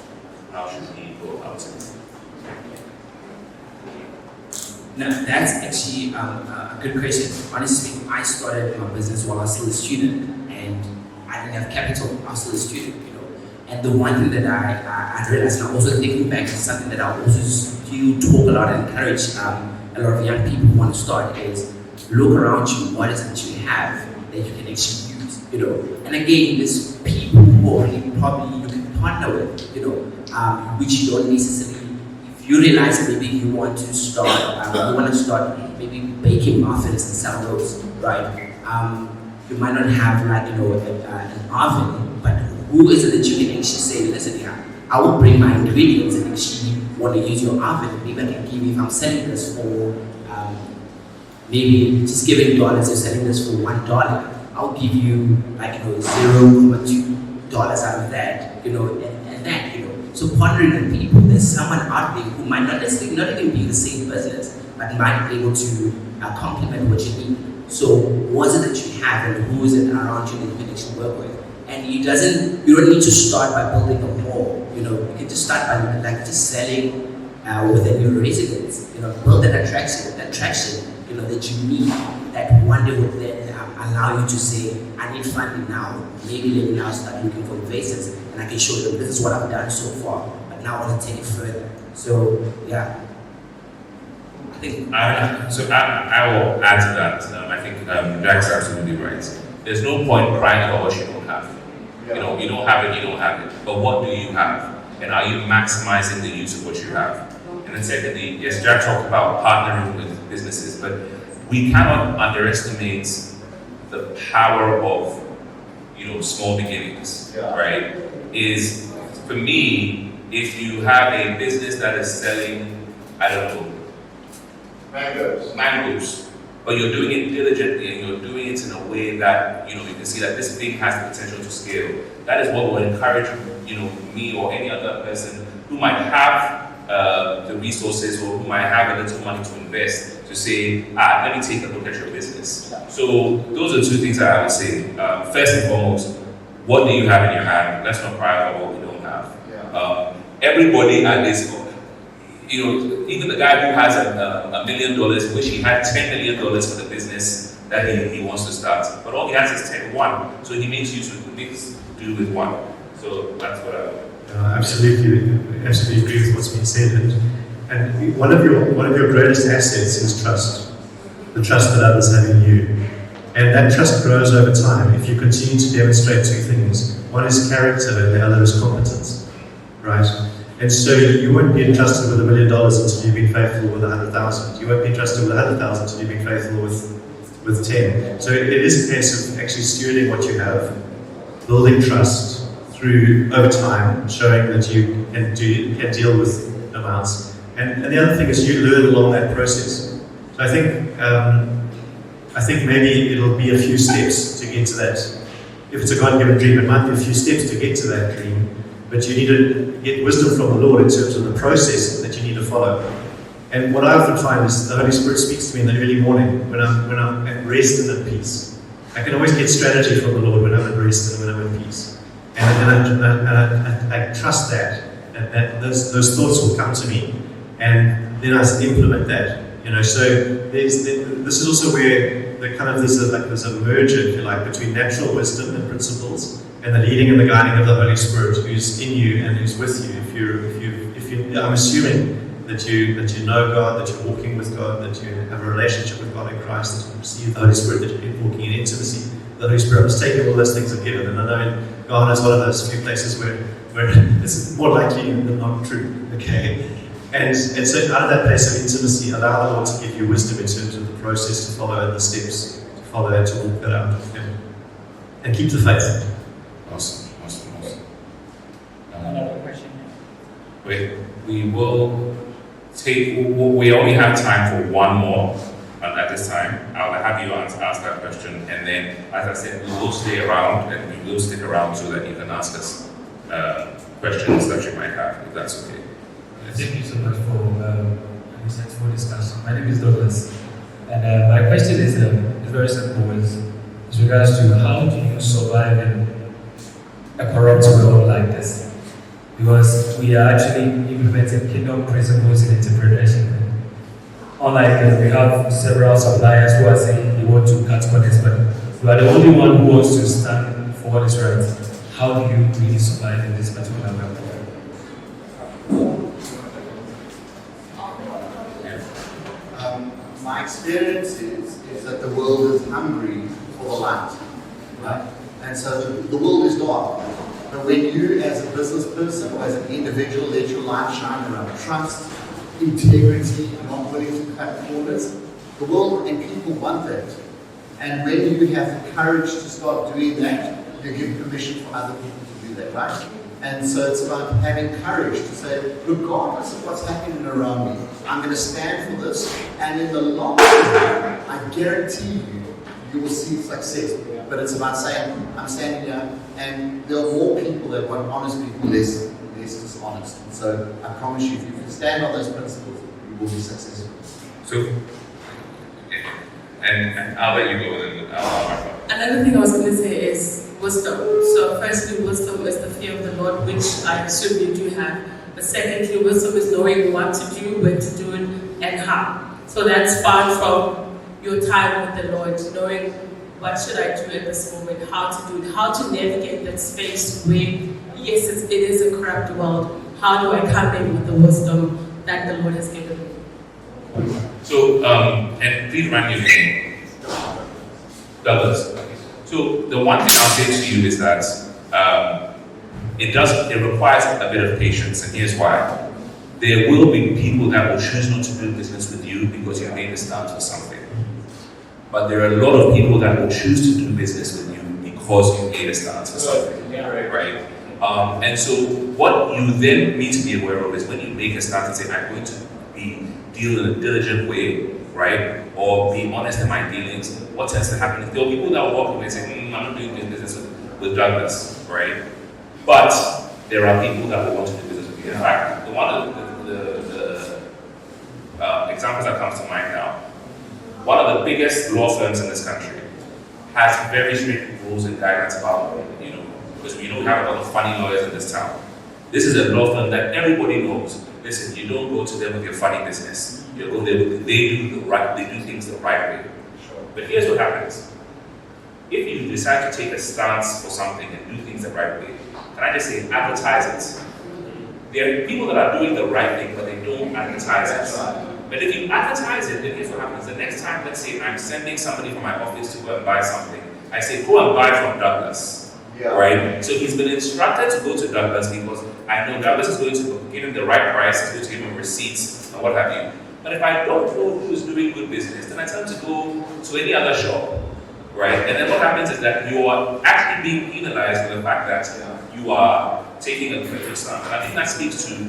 How should he go about it? Now, that's actually a good question. Honestly, I started my business while I was still a student, and I didn't have capital. I was still a student, you know. And the one thing that I realized, and I'm also thinking back, is something that I also do talk a lot and encourage a lot of young people who want to start, is look around you. What is it that you have that you can actually use, you know? And again, there's people who already probably you can partner with, you know, which you don't necessarily. You realize that maybe you want to start, maybe baking muffins and sell those, right? You might not have like, you know, an oven, but who is it that you can actually say, listen, yeah, I will bring my ingredients and actually want to use your oven. Maybe I can give you, if I'm selling this for, maybe just giving dollars, you're selling this for $1, I'll give you like, you know, $0.2 out of that, you know, and that, you know. So partnering with people, there's someone out there who might not necessarily not even be in the same business, but might be able to complement what you need. So what is it that you have and who is it around you that you can actually work with? And you don't need to start by building a mall, you know, you can just start by like just selling within your residence, you know, build that attraction, you know, that you need, that one day would then allow you to say, I need funding now, maybe let me now start looking for investors. And I can show them this is what I've done so far, but now I want to take it further. So yeah, I think. I will add to that. I think Jack's absolutely right. There's no point crying about what you don't have. You know, you don't have it, you don't have it. But what do you have? And are you maximizing the use of what you have? And then secondly, yes, Jack talked about partnering with businesses, but we cannot underestimate the power of, you know, small beginnings, right? Is, for me, if you have a business that is selling, I don't know, mangoes, but you're doing it diligently and you're doing it in a way that, you know, you can see that this thing has the potential to scale. That is what will encourage, you know, me or any other person who might have the resources or who might have a little money to invest to say, let me take a look at your business. So those are two things that I would say. First and foremost, what do you have in your hand? Let's not cry about what we don't have. Everybody at this, you know, even the guy who has $1 million, wish he had $10 million for the business that he wants to start. But all he has is 1. So he makes use of do with 1. So that's what I absolutely agree with what's been said. And one of your greatest assets is trust. The trust that others have in you. And that trust grows over time if you continue to demonstrate two things. One is character and the other is competence. Right? And so you won't be entrusted with $1 million until you've been faithful with 100,000. You won't be entrusted with 100,000 until you've been faithful with 10. So it is a case of actually stewarding what you have, building trust through over time, showing that you can deal with amounts. And the other thing is you learn along that process. So I think maybe it'll be a few steps to get to that. If it's a God-given dream, it might be a few steps to get to that dream. But you need to get wisdom from the Lord in terms of the process that you need to follow. And what I often find is the Holy Spirit speaks to me in the early morning when I'm at rest and at peace. I can always get strategy from the Lord when I'm at rest and when I'm at peace. And I trust that, and that those thoughts will come to me, and then I implement that. You know, so this is also where there's a merger, if you like, between natural wisdom and principles and the leading and the guiding of the Holy Spirit, who's in you and who's with you. If you, I'm assuming that you know God, that you're walking with God, that you have a relationship with God in Christ, that you receive the Holy Spirit, that you're walking in intimacy. the Holy Spirit. I'm just taking all those things are given. And I know in Ghana is one of those few places where it's more likely than not true. Okay? And so out of that place of intimacy, allow the Lord to give you wisdom in terms of the process to follow and the steps to follow and to walk that out. Okay? And keep the faith. Awesome. Another question. Wait, we will take, we only have time for one more at this time. I'll have you ask that question, and then, as I said, we will stay around, and we will stick around so that you can ask us questions that you might have, if that's okay. Thank you so much for this insightful discussion. My name is Douglas, and my question is very simple. Is regards to how do you survive in a corrupt world like this? Because we are actually implementing kingdom principles in entrepreneurship. Unlike we have several suppliers who are saying they want to cut corners, but you are the only one who wants to stand for what is right. How do you really survive in this particular world? My experience is that the world is hungry for the light, right? And so the world is dark. But when you, as a business person or as an individual, let your light shine around trust, integrity, not willing to cut corners, the world and people want that. And when you have the courage to start doing that, you give permission for other people to do that, right? And so it's about having courage to say, regardless of what's happening around me, I'm going to stand for this. And in the long term, I guarantee you will see success. But it's about saying, I'm standing here, and there are more people that want honest people, less dishonest. And so I promise you, if you can stand on those principles, you will be successful. So, and I'll let you go, and then I'll wrap up. Another thing I was going to say is wisdom. So firstly, wisdom is the fear of the Lord, which I assume you do have. But secondly, wisdom is knowing what to do, when to do it, and how. So that's far from your time with the Lord, knowing what should I do at this moment, how to do it, how to navigate that space where, yes, it is a corrupt world. How do I come in with the wisdom that the Lord has given me? So, and please remind me again, Douglas. So the one thing I'll say to you is that it requires a bit of patience, and here's why. There will be people that will choose not to do business with you because you made a stance for something. But there are a lot of people that will choose to do business with you because you made a stance for something, right? And so what you then need to be aware of is when you make a stance and say, I'm going to deal in a diligent way, right? Or be honest in my dealings, what tends to happen is there are people that will walk away and say, I'm not doing business with Douglas, right? But there are people that will want to do business with you. In fact, one of the examples that comes to mind now, one of the biggest law firms in this country has very strict rules and guidelines about, because we have a lot of funny lawyers in this town. This is a law firm that everybody knows. Listen, you don't go to them with your funny business. You go there with they do things the right way. But here's what happens. If you decide to take a stance for something and do things the right way, can I just say advertise it? There are people that are doing the right thing, but they don't advertise it. But if you advertise it, then here's what happens. The next time, let's say I'm sending somebody from my office to go and buy something, I say, go and buy from Douglas. Yeah. Right? So he's been instructed to go to Douglas because I know Douglas is going to give him the right price, he's going to give him receipts and what have you. But if I don't know who's doing good business, then I tell him to go to any other shop. Right? And then what happens is that you are actually being penalized for the fact that you are taking a different stance. And I think that speaks to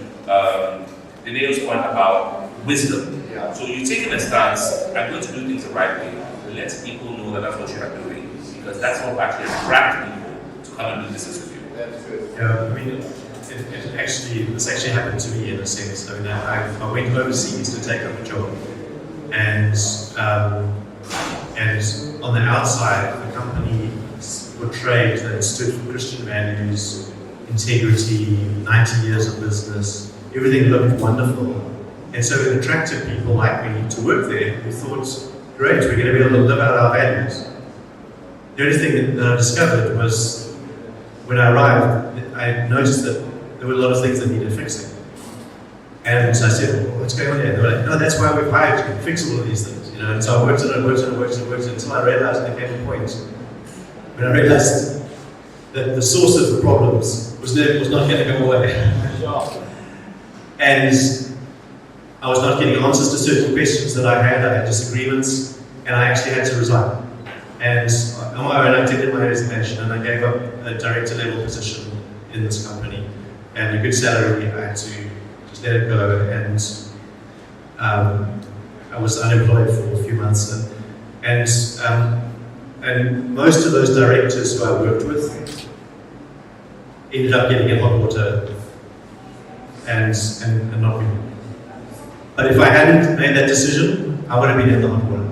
Dineo's point about wisdom. Yeah. So you're taking a stance, I'm going to do things the right way. Let people know that that's what you are doing. Because that's what will actually attract people to come and do business with you. That's good. Yeah, I mean, this actually happened to me in a sense. I mean, I went overseas to take up a job. And on the outside, the company portrayed that it stood for Christian values, integrity, 90 years of business. Everything looked wonderful. And so it attracted people like me to work there who thought, great, we're going to be able to live out our values. The only thing that I discovered was when I arrived, I noticed that there were a lot of things that needed fixing. And so I said, well, what's going on here? They were like, no, that's why we've hired you to fix all of these things. And so I worked on it until I realized there came a point when I realized that the source of the problems was not going to go away. And I was not getting answers to certain questions that I had disagreements, and I actually had to resign. And on my own, I did my resignation, and I gave up a director level position in this company and a good salary. I had to just let it go, and I was unemployed for a few months. And most of those directors who I worked with ended up getting in hot water and not me. But if I hadn't made that decision, I would have been in the hot water.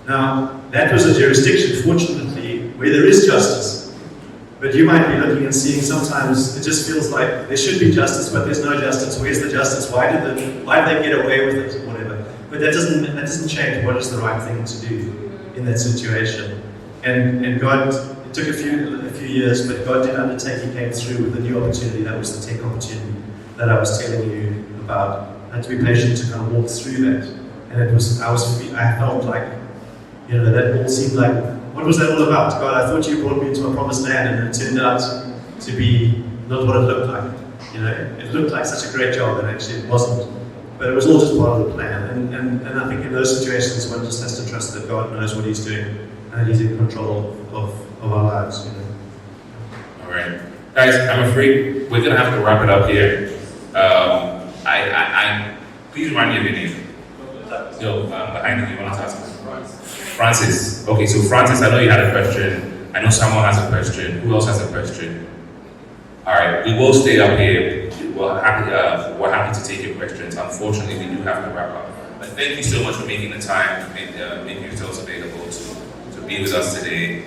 Now, that was a jurisdiction, fortunately, where there is justice. But you might be looking and seeing sometimes it just feels like there should be justice, but there's no justice. Where's the justice? Why did they get away with it? Whatever. But that doesn't change what is the right thing to do in that situation. And God, it took a few years, but God did undertake. He came through with a new opportunity. That was the tech opportunity that I was telling you about. I had to be patient to kind of walk through that. And I felt like, that all seemed like, what was that all about? God, I thought you brought me into a promised land, and it turned out to be not what it looked like. It looked like such a great job, and actually it wasn't. But it was all just part of the plan. And I think in those situations, one just has to trust that God knows what He's doing, and He's in control of our lives. All right, guys. I'm afraid we're gonna have to wrap it up here. Please remind me of your name. No, behind you want to ask. Francis. Okay, so Francis, I know you had a question. I know someone has a question. Who else has a question? All right, we will stay up here. We're happy to take your questions. Unfortunately, we do have to wrap up. But thank you so much for making the time and making yourselves available to be with us today.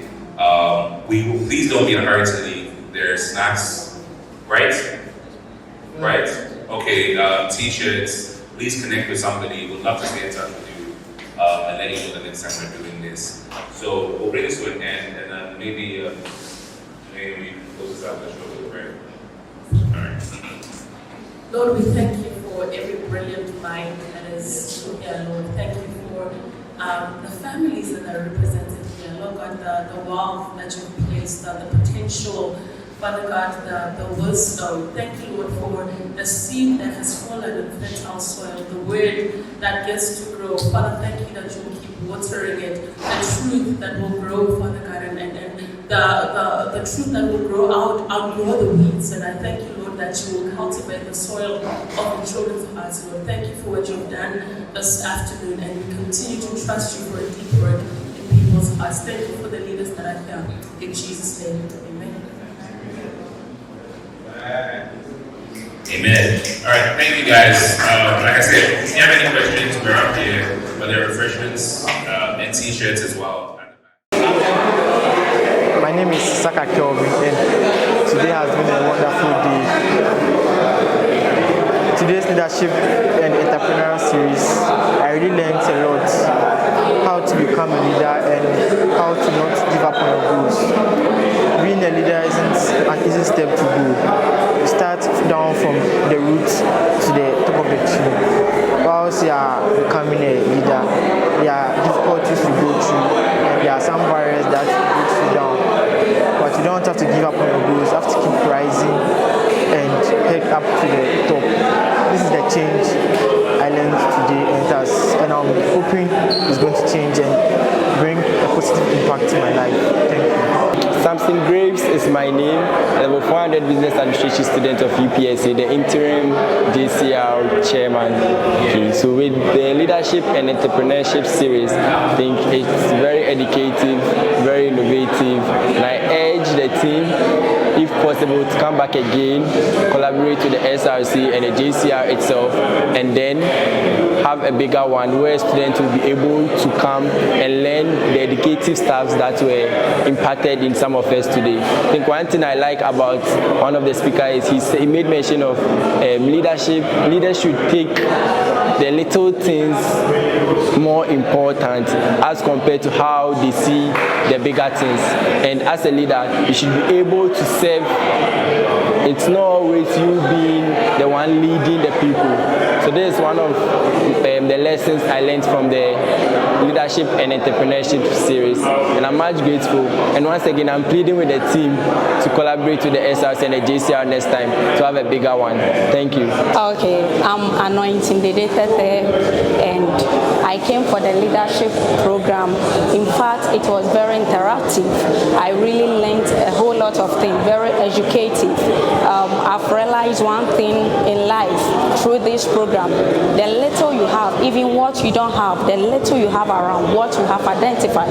Please don't be in a hurry to leave. There's snacks, right? Right. Okay. T-shirts. Please connect with somebody. We'd love to stay in touch with you and let you know the next time we're doing this. So we'll bring this to an end, and then maybe we close this out with a show with a prayer. All right. Lord, we thank you for every brilliant mind that is here, Lord. Thank you for the families that are represented here. Lord God, the wealth that you've placed, the potential, Father God, the wisdom. Thank you, Lord, for the seed that has fallen in fertile soil, the word that gets to grow. Father, thank you that you will keep watering it, the truth that will grow, Father God, and the truth that will outgrow the weeds. And I thank you, Lord, that you will cultivate the soil of the children's hearts, Lord. Thank you for what you've done this afternoon, and we continue to trust you for a deep work in people's hearts. Thank you for the leaders that are here. In Jesus' name, amen. Amen. All right, thank you guys. Like I said, if you have any questions, we're up here. But there are refreshments and T-shirts as well. My name is Saka Kelvin, and today has been a wonderful day. Today's leadership and entrepreneurial series, I really learned a lot. How to become a leader and how to not give up on your goals. Being a leader isn't an easy step to go. You start down from the roots to the top of the tree. Whilst you are becoming a leader, there are difficulties you go through, and there are some barriers that break you down. But you don't have to give up on your goals. You have to keep rising and head up to the top. This is the change I learned today, and I'm hoping it's going to change and bring a positive impact to my life. Thank you. Samson Graves is my name. Level 400 Business Administration student of UPSA, the interim JCR chairman. Okay, so with the leadership and entrepreneurship series, I think it's very educative, very innovative, and I urge the team, if possible, to come back again, collaborate with the SRC and the JCR itself, and then have a bigger one where students will be able to come and learn the educative stuff that were imparted in some of us today. I think one thing I like about one of the speakers is he made mention of leadership. Leaders should take the little things more important as compared to how they see the bigger things. And as a leader, you should be able to serve. It's not always you being the one leading the people. So this is one of the lessons I learned from the Leadership and Entrepreneurship series, and I'm much grateful. And once again, I'm pleading with the team to collaborate with the SRC and the JCR next time to have a bigger one. Thank you. Okay, I'm Anointing Dedetete, and I came for the leadership program. In fact, it was very interactive. I really learned a whole lot of things, very educative. I've realized one thing in life through this program: the little you have, even what you don't have, the little you have around, what you have identified,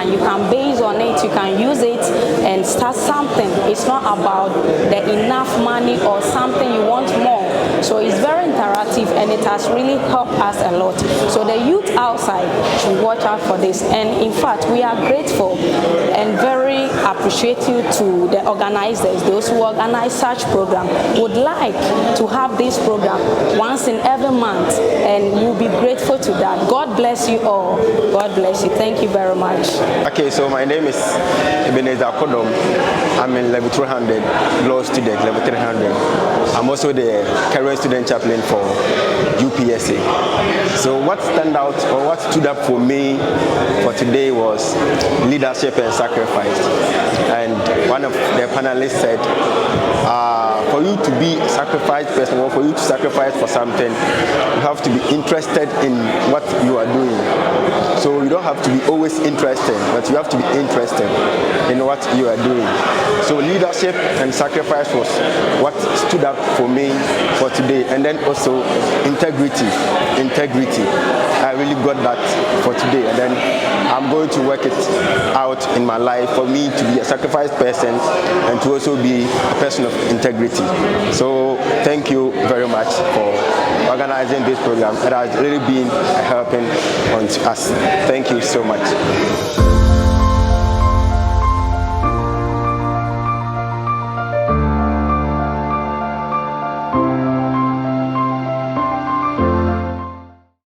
you can base on it, you can use it and start something. It's not about the enough money or something you want more. So it's very interactive and it has really helped us a lot. So the youth outside should watch out for this. And in fact, we are grateful and very appreciative to the organizers, those who organize such program. Would like to have this program once in every month, and we'll be grateful to that. God bless you all. God bless you. Thank you very much. Okay, so my name is Ebenezer Kodom. I'm in level 300, law student, level 300. I'm also the current student chaplain for UPSA. So what stand out or what stood up for me for today was leadership and sacrifice. And one of the panelists said, for you to be a sacrificed person, or for you to sacrifice for something, you have to be interested in what you are doing. So you don't have to be always interested, but you have to be interested in what you are doing. So leadership and sacrifice was what stood up for me for today. And then also integrity. I really got that for today. And then I'm going to work it out in my life for me to be a sacrificed person and to also be a person of integrity. So thank you very much for organizing this program. It has really been a helping on us. Thank you so much.